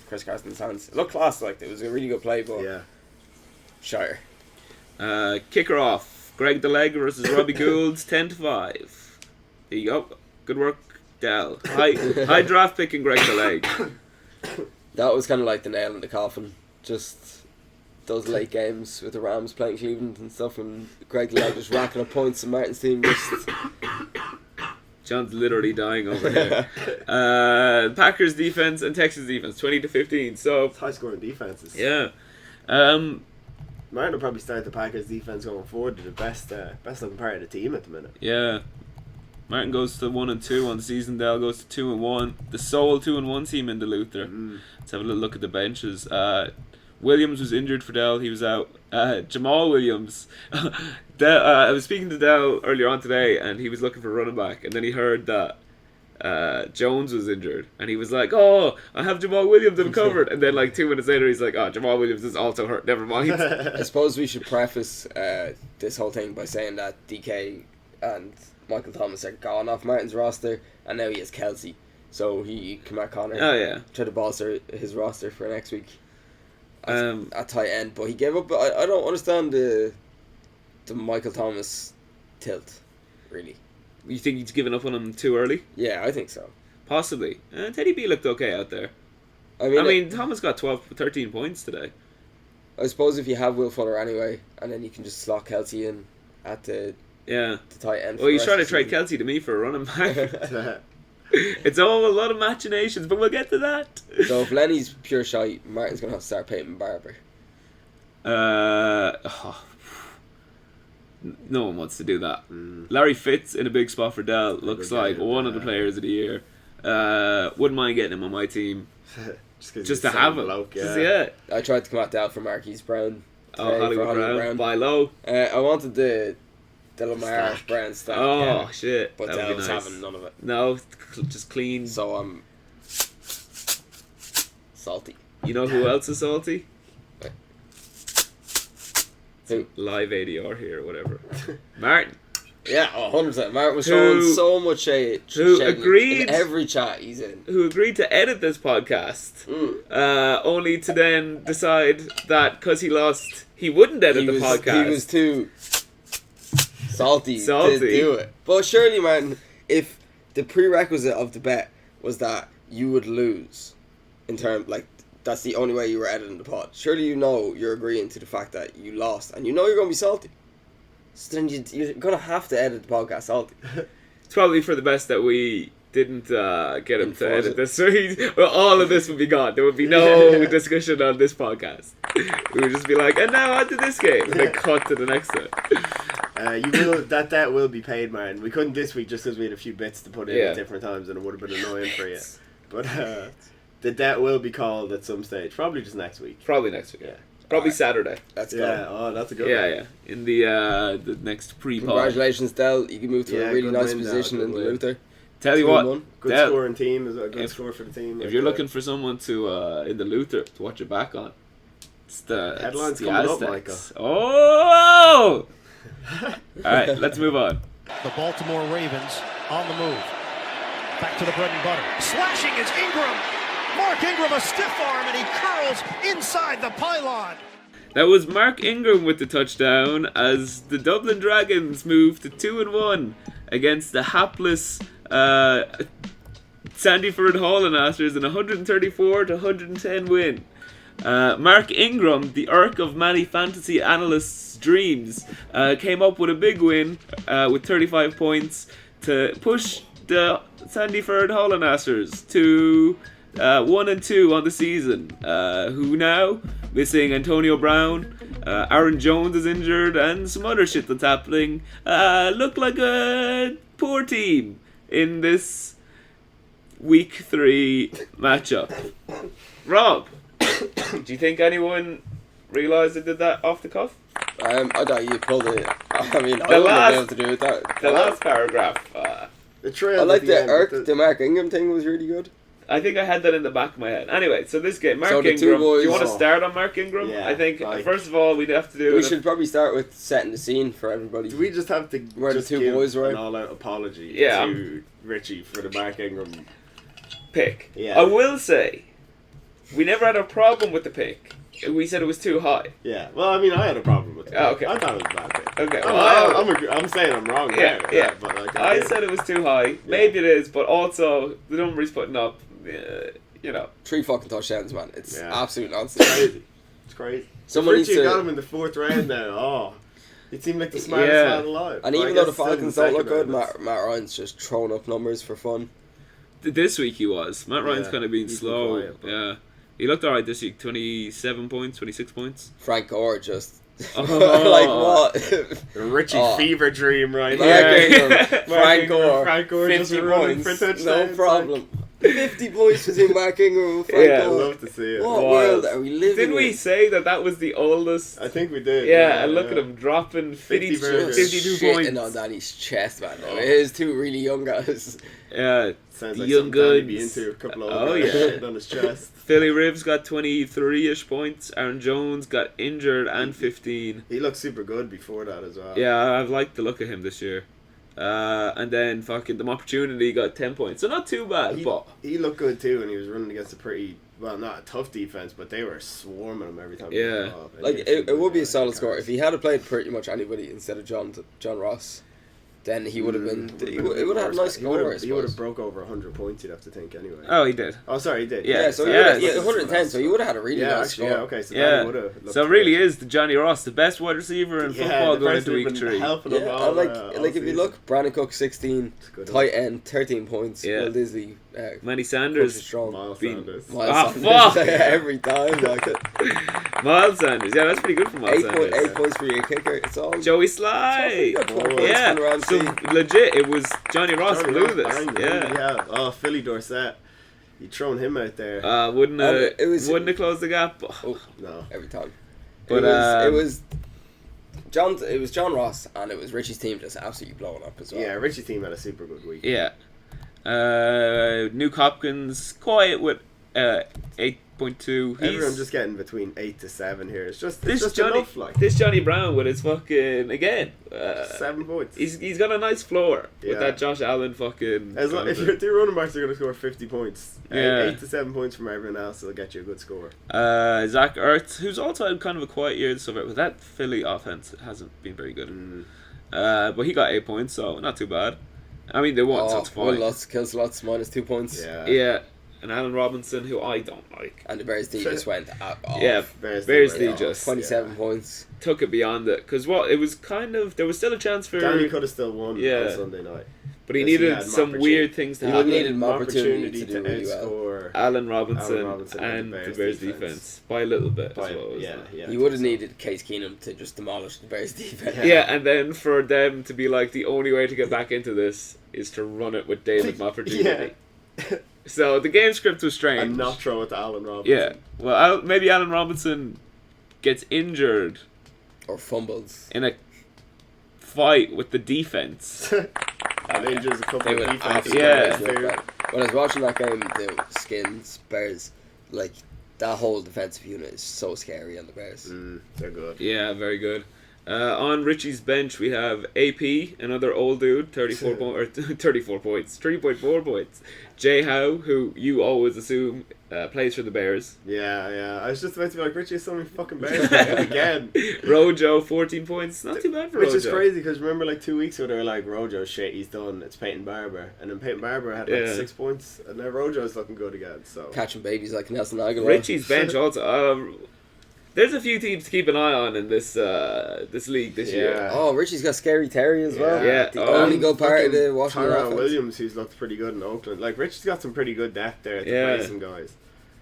Chris Carson's hands. It looked class, like it was a really good play, but Shire. Kicker off. Greg the Leg versus Robbie Gould, 10-5. There you go. Good work, Dell. High draft pick in Greg the Leg. That was kind of like the nail in the coffin. Just those late games with the Rams playing Cleveland and stuff, and Greg the Leg just racking up points and Martin's team just... John's literally dying over here. Packers defense and Texas defense, 20-15. So it's high scoring defenses. Yeah. Martin will probably start the Packers defense going forward to the best looking part of the team at the minute. Yeah. Martin goes to 1-2 on the season. Dell goes to 2-1. The sole 2-1 team in Duluth there. Let's have a little look at the benches. Williams was injured for Dell. He was out. Jamal Williams. I was speaking to Dell earlier on today, and he was looking for a running back, and then he heard that Jones was injured, and he was like, "Oh, I have Jamal Williams covered." And then like 2 minutes later, he's like, "Oh, Jamal Williams is also hurt. Never mind." I suppose we should preface this whole thing by saying that DK and Michael Thomas are gone off Martin's roster, and now he has Kelsey, so he can Matt Connor try to bolster his roster for next week at tight end. But he gave up. I don't understand the Michael Thomas tilt, really. You think he's given up on him too early? Yeah, I think so. Possibly. Teddy B looked okay out there. I mean, Thomas got 13 points today. I suppose if you have Will Fuller anyway, and then you can just slot Kelsey in at the tight end. Well, he's trying to trade Kelsey to me for a running back. It's all a lot of machinations, but we'll get to that. So if Lenny's pure shite, Martin's going to have to start Peyton Barber. No one wants to do that. Larry Fitz in a big spot for Dell. Looks like one of the players of the year. Wouldn't mind getting him on my team. just to have him. Bloke, I tried to come out Dell for Marquise Brown. Hollywood Brown. Buy low. I wanted the Lamar Brown stack. Oh, shit. But Dell was having none of it. No, just clean. So I'm salty. You know who else is salty? Who? Live ADR here or whatever. Martin. Yeah, 100%. Martin was showing so much shade. Who agreed in every chat he's in. Who agreed to edit this podcast, only to then decide that because he lost, he wouldn't edit the podcast. He was too salty to do it. But surely, Martin, if the prerequisite of the bet was that you would lose, in terms like that's the only way you were editing the pod, surely you know you're agreeing to the fact that you lost, and you know you're going to be salty. So then you're going to have to edit the podcast salty. It's probably for the best that we didn't get him to Enforce edit it. this, so all of this would be gone. There would be no discussion on this podcast. We would just be like, and now on to this game, and then cut to the next one. That debt will be paid, man. We couldn't this week just because we had a few bits to put in at different times, and it would have been annoying for you. But the debt will be called at some stage, probably just next week. Probably next week. Yeah. Probably Saturday. That's good. Yeah, oh, that's a good Yeah, one. yeah. In the next pre-pod. Congratulations, Del. You can move to Yeah, a really good nice win, Del, position good in the win. Luther. Tell you 2-1. what, Good Del, scoring team is a good score for the team. if you're looking for someone to in the Luther to watch your back on, it's the Headlines it's the coming up, Aztecs. Oh! All right, let's move on. The Baltimore Ravens on the move. Back to the bread and butter. Slashing is Ingram. Mark Ingram, a stiff arm, and he curls inside the pylon. That was Mark Ingram with the touchdown as the Dublin Dragons moved to 2-1 against the hapless Sandyford Haulinasters in a 134-110 win. Mark Ingram, the irk of many fantasy analysts' dreams, came up with a big win with 35 points to push the Sandyford Haulinasters to 1-2 on the season. Who now? Missing Antonio Brown, Aaron Jones is injured, and some other shit that's happening. Look like a poor team in this week 3 matchup. Rob, do you think anyone realised they did that off the cuff? I thought you pulled it. I mean, I The wouldn't have been last- able to do it. The last paragraph, the trail. I like at the end, irk. but The Mark Ingram thing was really good. I think I had that in the back of my head. Anyway, so this game, Mark So the two Ingram. Do you boys- want to start on Mark Ingram? Yeah, I think, like- first of all, we'd have to do We an- should probably start with setting the scene for everybody. Do we just have to Where the just two give boys were? an all-out apology Yeah. to Richie for the Mark Ingram? pick. Yeah. I will say, we never had a problem with the pick. We said it was too high. Yeah. Well, I mean, I had a problem with it. Oh, okay. I thought it was a bad pick. Okay, I'm saying I'm wrong. Yeah, there, yeah. But like, I did. said it was too high. Maybe it is, but also the number he's putting up, you know. 3 fucking touchdowns, man. It's Yeah. absolute It's nonsense. crazy. It's crazy. Someone Richie needs to- got him in the 4th round now. Oh, he seemed like the smartest Yeah. man alive. And Well, even I though the guess still in Falcons don't look second good, round, Matt Ryan's just throwing up numbers for fun. This week he was. Matt Ryan's Yeah, kind of been he's been slow. quiet, but- Yeah. He looked alright this week. 27 points, 26 points. Frank Gore just Oh. like what? The Richie Oh. fever dream right Mark there. Ingram, Mark Frank Ingram, Gore, Frank Gore 50 just running points, for touchdowns. no problem. 50 points between Mark Ingram and Frank Yeah. I Gore. love to see it. What Wild. world are we living Didn't we in? say that was the oldest? I think we did. Yeah, and look at him dropping 50 burgers. 52 Shitting points. on Danny's chest, man. Oh. It is 2 really young guys. Yeah, Sounds the like young something Danny be goods. into a couple of Oh, old guys yeah. sitting on his chest. Philly Rivers got 23-ish points. Aaron Jones got injured and 15. He looked super good before that as well. Yeah, I've liked the look of him this year. And then fucking the opportunity got 10 points. So not too bad, but He looked good too, and he was running against a pretty, well, not a tough defense, but they were swarming him every time. he Yeah. got off. And Like he it would be a solid carries. score if he had played pretty much anybody instead of John Ross. Then he would have been. It would have had a nice He would score. I have, he would have suppose. broke over 100 points. You'd have to think anyway. oh, he did. Oh, sorry, he did. Yeah, So yeah, he would have, yeah, 110. So he would have had a really Yeah, nice actually, score. yeah, okay. So Yeah. that would have. So it really is the Johnny Ross, the best wide receiver in football going into week 3. Helping Yeah, him and all, like all if you season. look, Brandon Cook 16, It's a good tight end 13 points. Yeah. Will Disley, Manny Coach Sanders. strong. Miles Been- Sanders. Miles Ah, Sanders, fuck! every time. Like Miles Sanders. Yeah, that's pretty good for Miles Sanders. 8 points for your kicker. It's all. Joey it's all Sly. pretty good. 12 Oh, points Yeah, from around so C. legit, it was Johnny Ross Johnny blew Ross this. banged, Yeah. Oh, Philly Dorset. You thrown him out there. Wouldn't it was- have closed the gap. Oh, No. every time. But, it was John Ross and it was Richie's team just absolutely blowing up as well. Yeah, Richie's team had a super good week. Yeah. Nuke Hopkins quiet with 8.2. Everyone just getting between 8 to 7 here. It's just this Johnny, Johnny enough, like this Johnny Brown with his fucking again. 7 points. He's got a nice floor Yeah. with that Josh Allen fucking. As long, if your 2 running backs are going to score 50 points, Yeah. 8 to 7 points from everyone else, it'll get you a good score. Zach Ertz, who's also had kind of a quiet year this summer, but that Philly offense hasn't been very good. But he got 8 points, so not too bad. I mean, they won, so it's fine. One loss, kills lots, minus 2 points. Yeah. Yeah. and Allen Robinson, who I don't like. And the Bears D just went off. Yeah, Bears D just 27 points. took it beyond it. Because it was kind of, there was still a chance for... Danny could have still won on Sunday night. But he needed some weird things to happen. He needed an opportunity to do really well. Allen Robinson and the Bears defense. By a little bit, I suppose. He would have needed Case Keenum to just demolish the Bears defense. Yeah, and then for them to be like, the only way to get back into this is to run it with David Opportunity. So the game script was strange. And not throw it to Allen Robinson. Yeah. Well, maybe Allen Robinson gets injured. Or fumbles. In a fight with the defense. And injures a couple of defenses. Yeah. When I was watching that game, the Skins, Bears, like, that whole defensive unit is so scary on the Bears. They're good. Yeah, very good. On Richie's bench, we have AP, another old dude, 34 points, 3.4 points. Jay Howe, who you always assume plays for the Bears. Yeah. I was just about to be like, Richie has so many fucking Bears again. Rojo, 14 points. Not too bad for Rojo. Which is crazy, because remember like 2 weeks ago they were like, Rojo, shit, he's done. It's Peyton Barber. And then Peyton Barber had like 6 points. And now Rojo's looking good again. So catching babies like Nelson Aguilar. Richie's bench also... there's a few teams to keep an eye on in this league this year. Oh, Richie's got Scary Terry as well. Yeah. The only good part of the Washington Tyrell offense. Williams, who's looked pretty good in Oakland. Like, Richie's got some pretty good depth there to play some guys.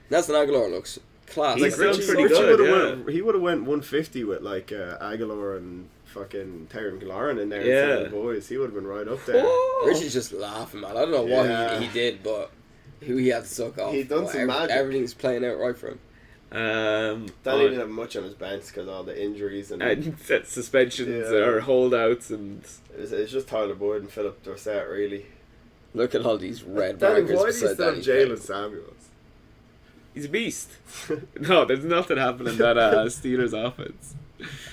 Nelson Aguilar looks class. He's like, still pretty good, he would have went 150 with like Aguilar and fucking Terry McLaurin in there and some of the boys. He would have been right up there. Richie's just laughing, man. I don't know what he did, but who he had to suck off. He's done some magic. Everything's playing out right for him. Don't even have much on his bench because all the injuries and suspensions or holdouts, and it's just Tyler Boyd and Philip Dorsett really. Look at all these red Danny, markers why do you beside still have Danny. Jalen Samuels? he's a beast. No, there's nothing happening in that Steelers offense.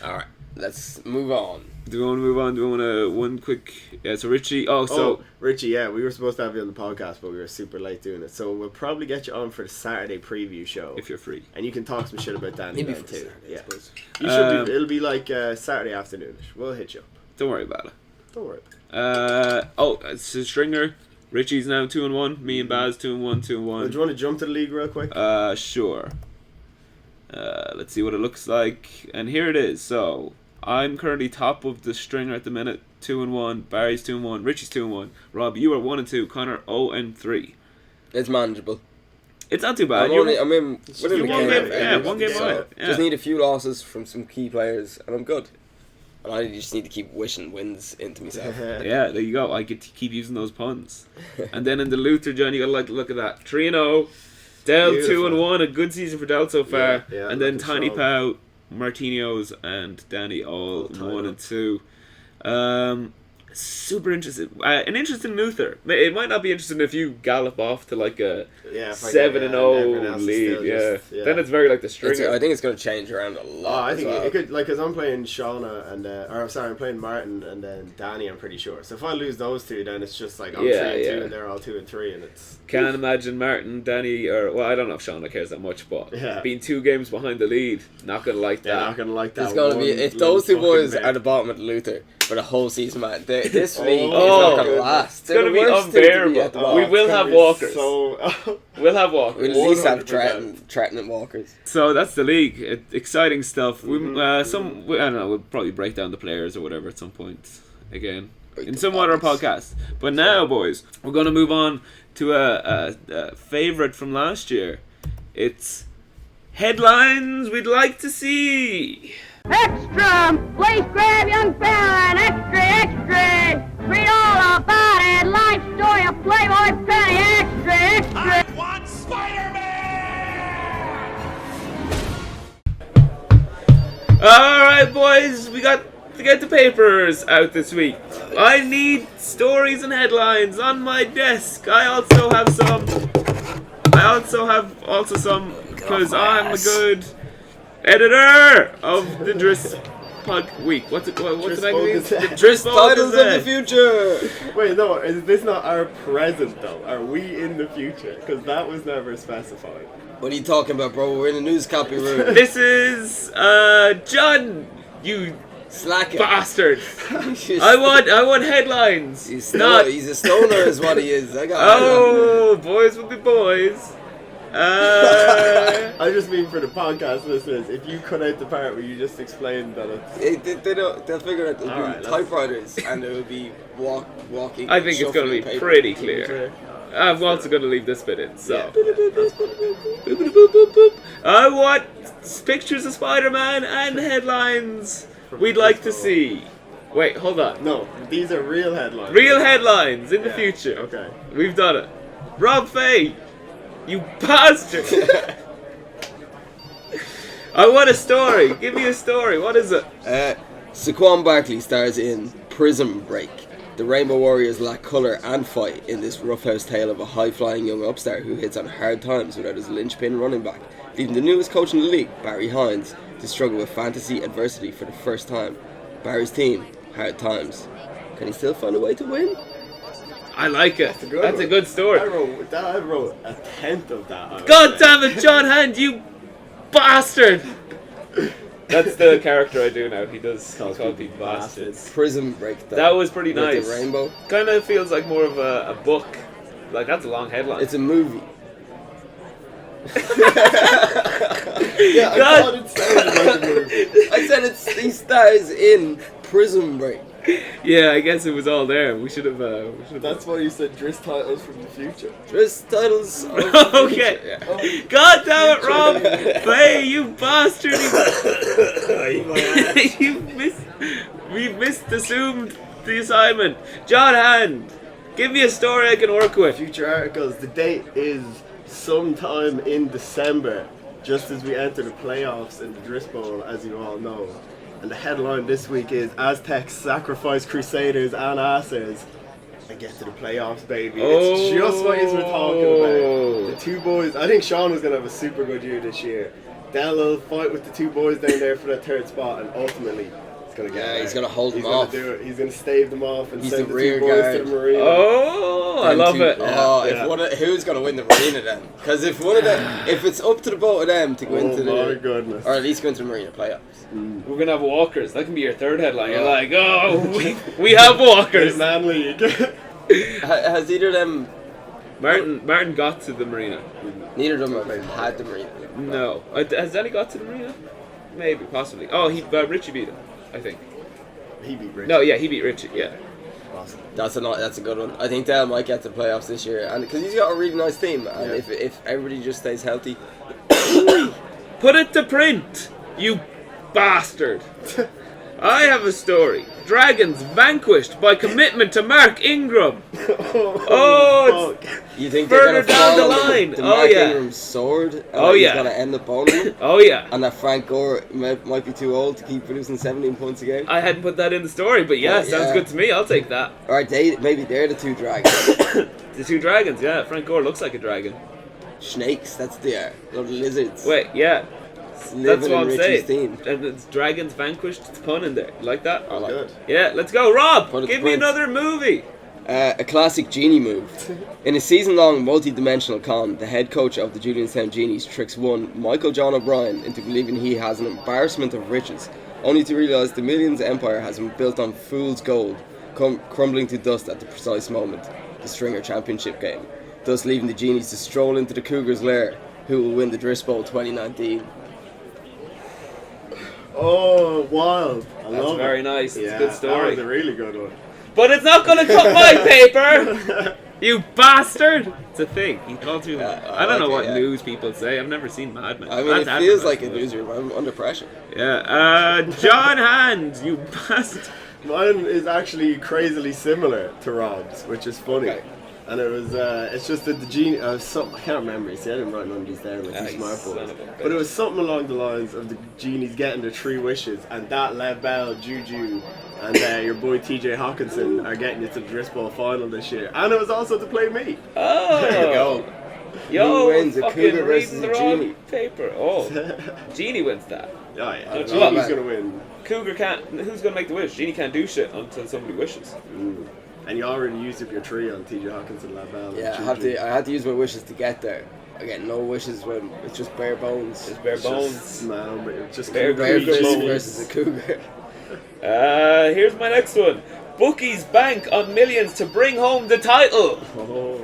All right, let's move on. Do we want to move on? Do we want to one quick? Yeah, so Richie. Richie, yeah, we were supposed to have you on the podcast, but we were super late doing it. So we'll probably get you on for the Saturday preview show if you're free, and you can talk some shit about Danny then too. Yeah, you should. It'll be like Saturday afternoon. We'll hit you up. Don't worry about it. Don't worry. It's a stringer. Richie's now 2-1. Me and Baz 2-1, 2-1. Do you want to jump to the league real quick? Sure. Let's see what it looks like, and here it is. So I'm currently top of the stringer at the minute, 2-1. Barry's 2-1. Richie's 2-1. Rob, you are 1-2. Connor 0-3. It's manageable. It's not too bad. I'm in within the game. One game behind. Yeah. Just need a few losses from some key players, and I'm good. And I just need to keep wishing wins into myself. Yeah, there you go. I get to keep using those puns. And then in the Luther, John, you gotta look at that. 3-0. Del 2-1. A good season for Del so far. Yeah, and then Tiny Pow, Martino's, and Danny all 1 and 2. Super interesting. An interesting Luther. It might not be interesting if you gallop off to like a 7-0 lead. Then it's very like the stringer. I think it's going to change around a lot. I think it could, like, because I'm playing Shauna and I'm playing Martin and then Danny. I'm pretty sure. So if I lose those two, then it's just like I'm 3-2 and they're all 2-3, and it's. Can't imagine Martin, Danny, I don't know if Shauna cares that much, but being 2 games behind the lead, not gonna like that. Not gonna like that. It's gonna be if those two boys are at the bottom of the Luther for the whole season, man. This league is not gonna last. It's gonna be unbearable. We will have walkers. We'll have walkers. We'll at least have threatening walkers. So that's the league. Exciting stuff. I don't know. We'll probably break down the players or whatever at some point again in some other podcast. But now, boys, we're gonna move on to a favorite from last year. It's headlines we'd like to see. Extra! Please grab young fella and extra! Read all about it. Life story of Playboy Penny. Extra! I want Spider-Man! Alright, boys, we got to get the papers out this week. I need stories and headlines on my desk. I also have some because I'm a good editor of the Drisbowl week. What's the magazine? The Drisbowl Titles of the future. Wait, no, is this not our present though? Are we in the future? Because that was never specified. What are you talking about, bro? We're in the news copy room. This is John. You Slacker. Bastard. He's I want headlines. He's not. He's a stoner, is what he is. I got. Oh, boys will be boys. I just mean for the podcast listeners, if you cut out the part where you just explained that it's... They'll figure out it'll Alright, be typewriters and it will be walking. I think it's going to be paper. pretty clear. I'm also going to leave this bit in, so. I want pictures of Spider-Man and headlines we'd like to see. Wait, hold on. No, these are real headlines. Real headlines in the future. Okay. We've done it. Rob Fay, you bastard. I want a story. Give me a story. What is it? Saquon Barkley stars in Prism Break. The Rainbow Warriors lack colour and fight in this roughhouse tale of a high-flying young upstart who hits on hard times without his linchpin running back, leaving the newest coach in the league, Barry Hines, to struggle with fantasy adversity for the first time. Barry's team, hard times. Can he still find a way to win? I like it. That's a good story. I wrote a tenth of that. God damn it, John Hand, you bastard! That's the character I do now. He does call people bastards. Prism Break. That was pretty with nice. The rainbow. Kind of feels like more of a book. Like, that's a long headline. It's a movie. Yeah, I God. thought it sounded like a movie. I said he stars in Prism Break. Yeah, I guess it was all there. We should have. That's why you said Driss titles from the future. Driss titles. Of the Okay. future. Yeah. God damn it, Rob! Play, you bastard! We've misassumed the assignment. John Hand, give me a story I can work with. Future articles. The date is sometime in December, just as we enter the playoffs in the Drisbowl, as you all know. And the headline this week is Aztecs sacrifice Crusaders and asses and get to the playoffs, baby. It's just what you were talking about. The two boys. I think Sean was gonna have a super good year this year. Then a little fight with the two boys down there for that third spot, and ultimately he's gonna get there. He's gonna hold them He's off. gonna do it. He's gonna stave them off and He's send the the rear two boys guard. to the marina. Oh, I love it. Oh, Yeah. who's gonna win the marina then? Because if one of them, if it's up to the both of them to go into Oh my the, goodness. or at least go into the marina playoffs. We're gonna have walkers. That can be your third headline. You're like, oh, we have walkers. Man League. Has either of them? Martin got to the marina. Neither of them have had the marina. No. Has Danny got to the marina? Maybe, possibly. Oh, Richie beat him, I think. He beat Rich. No, yeah, he beat Richie. Yeah. That's a good one. I think Dale might get to the playoffs this year, and because he's got a really nice team, and if everybody just stays healthy, Put it to print, you bastard. I have a story. Dragons vanquished by commitment to Mark Ingram. Oh, it's you think further they're gonna down the fall on line. the Oh, Mark yeah. Ingram's sword, and Oh, he's yeah. gonna end up owning it, oh yeah. and that Frank Gore might be too old to keep producing 17 points a game. I hadn't put that in the story, but yeah, Oh, sounds yeah. good to me. I'll take that. Or maybe they're the two dragons. The two dragons, yeah. Frank Gore looks like a dragon. Snakes, that's the little lizards. Wait, yeah. Living That's what in I'm Richie's saying. team. And it's dragons vanquished. It's a pun in there. You like that? I like Good. Yeah, let's go. Rob, Put it give to me print. another movie. A classic genie move. In a season-long multi-dimensional con, the head coach of the Julianstown Genies tricks one Michael John O'Brien into believing he has an embarrassment of riches, only to realise the Millions empire has been built on fool's gold, crumbling to dust at the precise moment, the Stringer Championship game, thus leaving the Genies to stroll into the Cougars' lair, who will win the Drisbowl 2019. Oh, wild. I That's love very it. nice. It's Yeah, a good that story. was a really good one. But it's not going to cut my paper! You bastard! It's a thing. You call through that. I don't know what news people say. I've never seen Mad Men. I mean, it feels like a news. newsroom. I'm under pressure. Yeah. John Hand, you bastard. Mine is actually crazily similar to Rob's, which is funny. Okay. And it was, it's just that the genie, I can't remember, see I didn't write none of these down like these smart son boys. of a bitch. But it was something along the lines of the genies getting their 3 wishes, and that Bell, Juju, and your boy TJ Hawkinson are getting you to the Drisbowl final this year. And it was also to play me. Oh. There you go. Yo, Who wins, a fucking cougar versus reading a the wrong genie? paper. Oh. Genie wins that. Oh yeah, Oh, the Genie. genie's gonna win. Cougar can't. Who's gonna make the wish? Genie can't do shit until somebody wishes. And you already used up your 3 on TJ Hawkinson, Bell. Yeah, I had to use my wishes to get there. I get no wishes when it's just bare bones. Just bare bones. No, but it's just Bear Bare Cougar fist bones. versus a cougar. Here's my next one. Bookies bank on millions to bring home the title. Oh.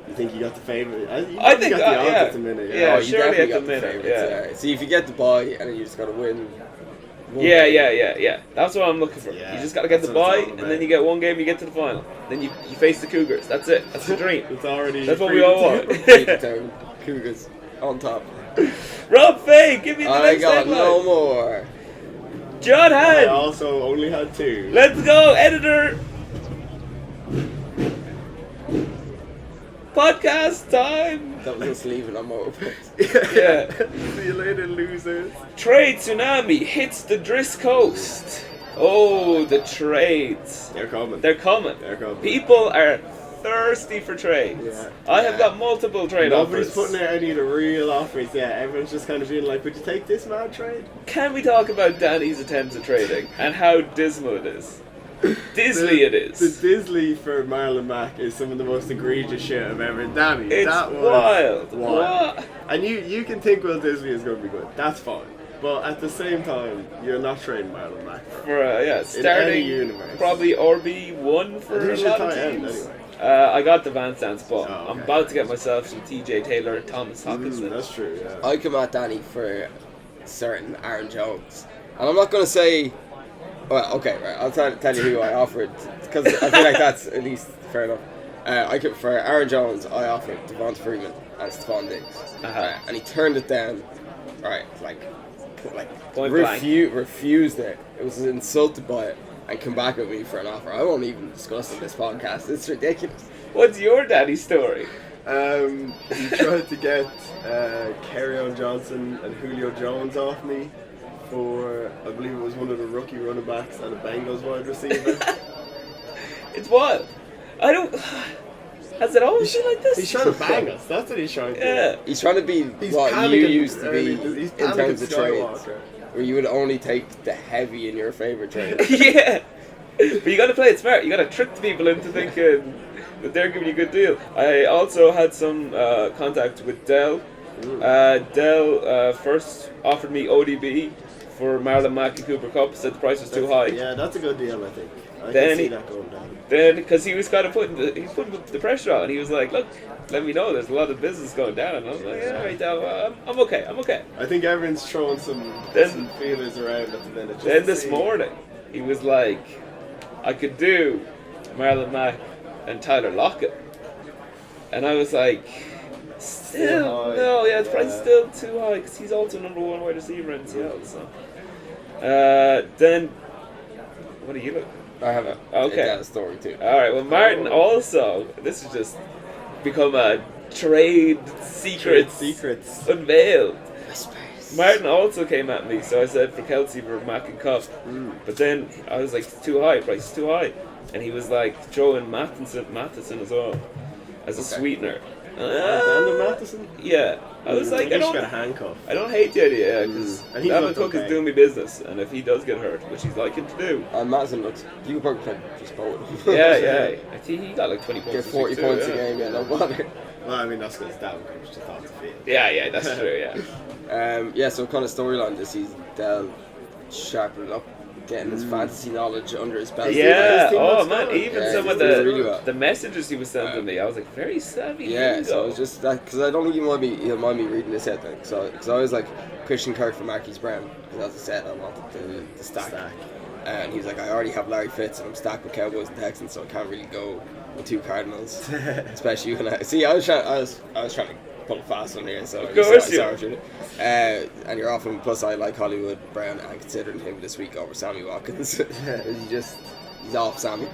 You think you got the favourite? I think you got the odds at the minute. Yeah, you surely definitely at the got minute. favourites. See, if you get the buy and then you just got to win. Yeah. That's what I'm looking for. Yeah, You just got to get the that's what buy, it's all and about. then you get one game, you get to the final. Then you face the Cougars. That's it. That's the dream. It's already. That's what we all want. Down, Cougars on top. Rob Fay, give me the I next got headline. no more. John I Hand, also only had 2. let's go, editor. Podcast time. That was us leaving on motorboats. Yeah. See you later, losers. Trade tsunami hits the Driss coast. Oh, the trades. They're coming. They're coming. They're coming. People are thirsty for trades. Yeah. I have got multiple trade Nobody's offers. putting out any of the real offers yet. Everyone's just kind of being like, would you take this mad trade? Can we talk about Danny's attempts at trading and how dismal it is? Disney it is. The Disley for Marlon Mack is some of the most egregious shit I've ever. Danny, It's that was wild. wild. What? And you can think Will Disley is going to be good. That's fine. But at the same time, you're not trading Marlon Mack. For any starting universe. probably RB1 for a Who's your lot of tight end teams. anyway? I got the Van Stans, but Oh, I'm okay. about to get myself some TJ Taylor, Thomas Hawkinson. That's true, yeah. I come at Danny for certain Aaron Jones. And I'm not going to say... Well, okay, right. I'll tell you who I offered, because I feel like that's at least fair enough. For Aaron Jones, I offered Devonta Freeman and Stephon Diggs. And he turned it down, right, Point blank. refused it. It was insulted by it, and come back at me for an offer. I won't even discuss it in this podcast. It's ridiculous. What's your daddy story? He tried to get Kerryon Johnson and Julio Jones off me for, I believe it was one of the rookie running backs and a Bengals wide receiver. It's wild. I don't... Has it always been like this? He's trying to bang us. That's what he's trying to do. Yeah. He's trying to be He's what you panicking, used to be he's in panicking terms of trades, Skywalker. where you would only take the heavy in your favorite trade. Yeah. But you gotta play it smart. You gotta trick the people into thinking that they're giving you a good deal. I also had some contact with Dell. Dell first offered me ODB for Marlon Mack and Cooper Kupp, said the price was too high. Yeah, that's a good deal, I think. I Then can see he- that going down. Then, because he was kind of putting the pressure on, he was like, "Look, let me know. There's a lot of business going down." And I was like, "Yeah, right, Dell, I'm okay. I'm okay." I think everyone's throwing some feelers around at the minute. just Then to this see. morning, he was like, "I could do Marlon Mack and Tyler Lockett," and I was like, "Still, high. no, yeah, the price is Yeah. still too high because he's also number 1 wide receiver in Seattle." So, then, what do you look? I have a story too. All right. Well, Martin also. This has just become a trade secrets unveiled. Martin also came at me, so I said for Kelsey for Mack and Cup, but then I was like, it's too high, price is too high, and he was like throwing Matheson as well as a sweetener. Brandon Matheson? Yeah, I was like, I just got a handcuff. I don't hate the idea because And he Dalvin looked Cook okay. is doing me business, and if he does get hurt, which he's liking to do, And Madison looks. You could probably play just both. yeah, I think he got like 20 points. Get this 40 week too, points yeah. a game, yeah, no bother. Well, I mean, that's because Dalvin Cook's just off the field. Yeah, that's true. Yeah. So kind of storyline this season, Dell sharpening up, getting his fantasy knowledge under his belt. Yeah. his team Oh looks man, good. even Yeah, some he's of doing really well. the messages he was sending me, I was like, very savvy. Yeah, lingo. so it was just that, because I don't think he'll mind me reading this out then. Because I was like, Christian Kirk for Marquise Brown, because as I said, I wanted the stack. And he was like, I already have Larry Fitz and I'm stacked with Cowboys and Texans, so I can't really go with 2 Cardinals. Especially when I was trying to pull it fast on here, so Of course you and you're often, plus I like Hollywood Brown and considering him this week over Sammy Watkins. He's off Sammy.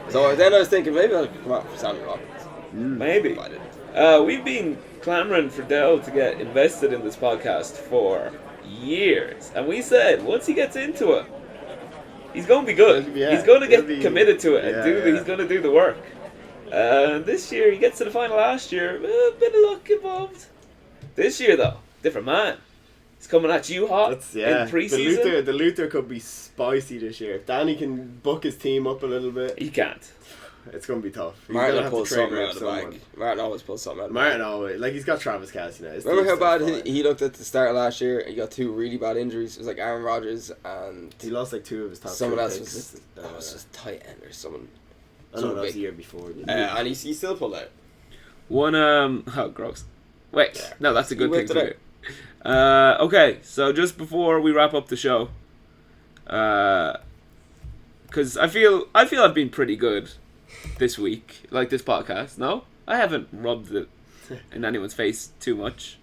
So then I was thinking maybe I'll come out for Sammy Watkins. Maybe. But I didn't. We've been clamoring for Dell to get invested in this podcast for years, and we said once he gets into it, he's going to be good. Yeah, he's going to get he'll be- committed to it and yeah. he's going to do the work. This year, he gets to the final last year, a bit of luck involved. This year, though, different man. He's coming at you hot in pre-season. The Luther could be spicy this year. If Danny can book his team up a little bit. He can't. It's going to be tough. He's Martin gonna have pulls to trade something around out of the someone. bag. Martin always pulls something out of the Martin bag. always, like, he's got Travis Kelce now. His Remember how team's bad still he looked at the start of last year? He got 2 really bad injuries. It was like Aaron Rodgers and He lost like 2 of his top someone 3 else picks. was just tight end or someone. I don't know, that was big. the year before. And he still pulled out. One oh gross. Wait, Yeah. no, that's a good He thing whipped to do. Okay, so just before we wrap up the show, because I feel I've been pretty good this week, like this podcast. No, I haven't rubbed it in anyone's face too much.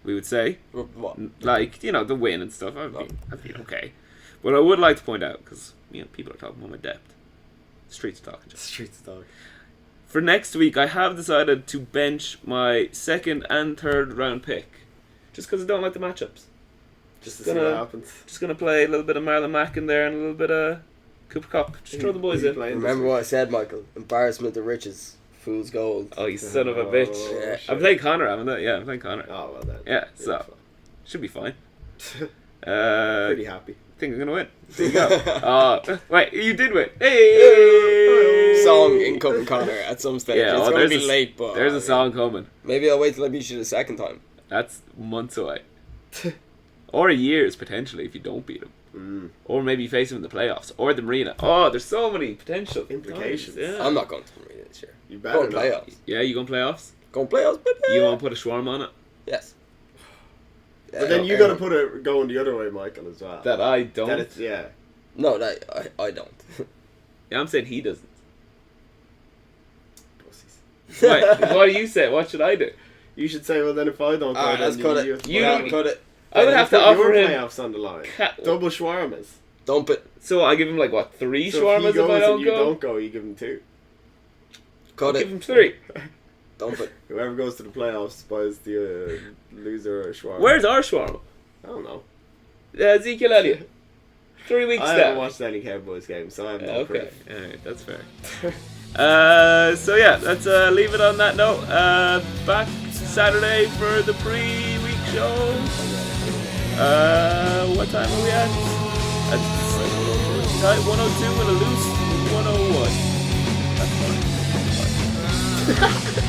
We would say, What? like, you know, the win and stuff. I've been okay, but I would like to point out, because you know people are talking about my depth. The streets are talking. Streets dog. For next week, I have decided to bench my 2nd and 3rd round pick, just because I don't like the matchups. Just to see what happens. Just gonna play a little bit of Marlon Mack in there and a little bit of Cooper Cup. Just throw the boys in. Remember what I said, Michael? Embarrassment of riches. Fool's gold. Oh, you son of a bitch! Yeah. I'm playing Connor, haven't I? Yeah, I'm playing Connor. Oh, well then. Yeah, so should be fine. Pretty happy. Think I'm gonna win. There you go. Wait, you did win. Hey! Song incoming Connor at some stage. Yeah, it's well, gonna there's be a- late, but There's a song coming. Maybe I'll wait till I beat you the 2nd time. That's months away. Or years, potentially, if you don't beat him. Or maybe you face him in the playoffs. Or the Marina. Oh, there's so many potential Implications. times, Yeah. I'm not going to the Marina this year. You Going better not. playoffs. Yeah, you going playoffs? Going playoffs, baby. You want to put a shawarma on it? Yes. But then you got to put it going the other way, Michael, as well. That I don't. That it's, yeah. No, I don't. Yeah, I'm saying he doesn't. Pussies. Right, what do you say? What should I do? You should say, well, then if I don't go, Alright, then let's cut it. You- Well, cut it. I would have to Put offer your him. playoffs on the line. Cat- Double shawarmas. Dump it. So I give him like what, 3 So shawarmas if he goes if I and don't you go? don't go, you give him 2. Cut Give it. him 3. Dump it. Whoever goes to the playoffs buys the loser a shawarma. Where's our shawarma? I don't know. Ezekiel Elliott. 3 weeks I haven't down. watched any Cowboys games, so I have no Okay, proof. alright, that's fair. So yeah, let's leave it on that note. Back Saturday for the pre-week show. What time are we at? At tight 102 and a loose 101. That's fine.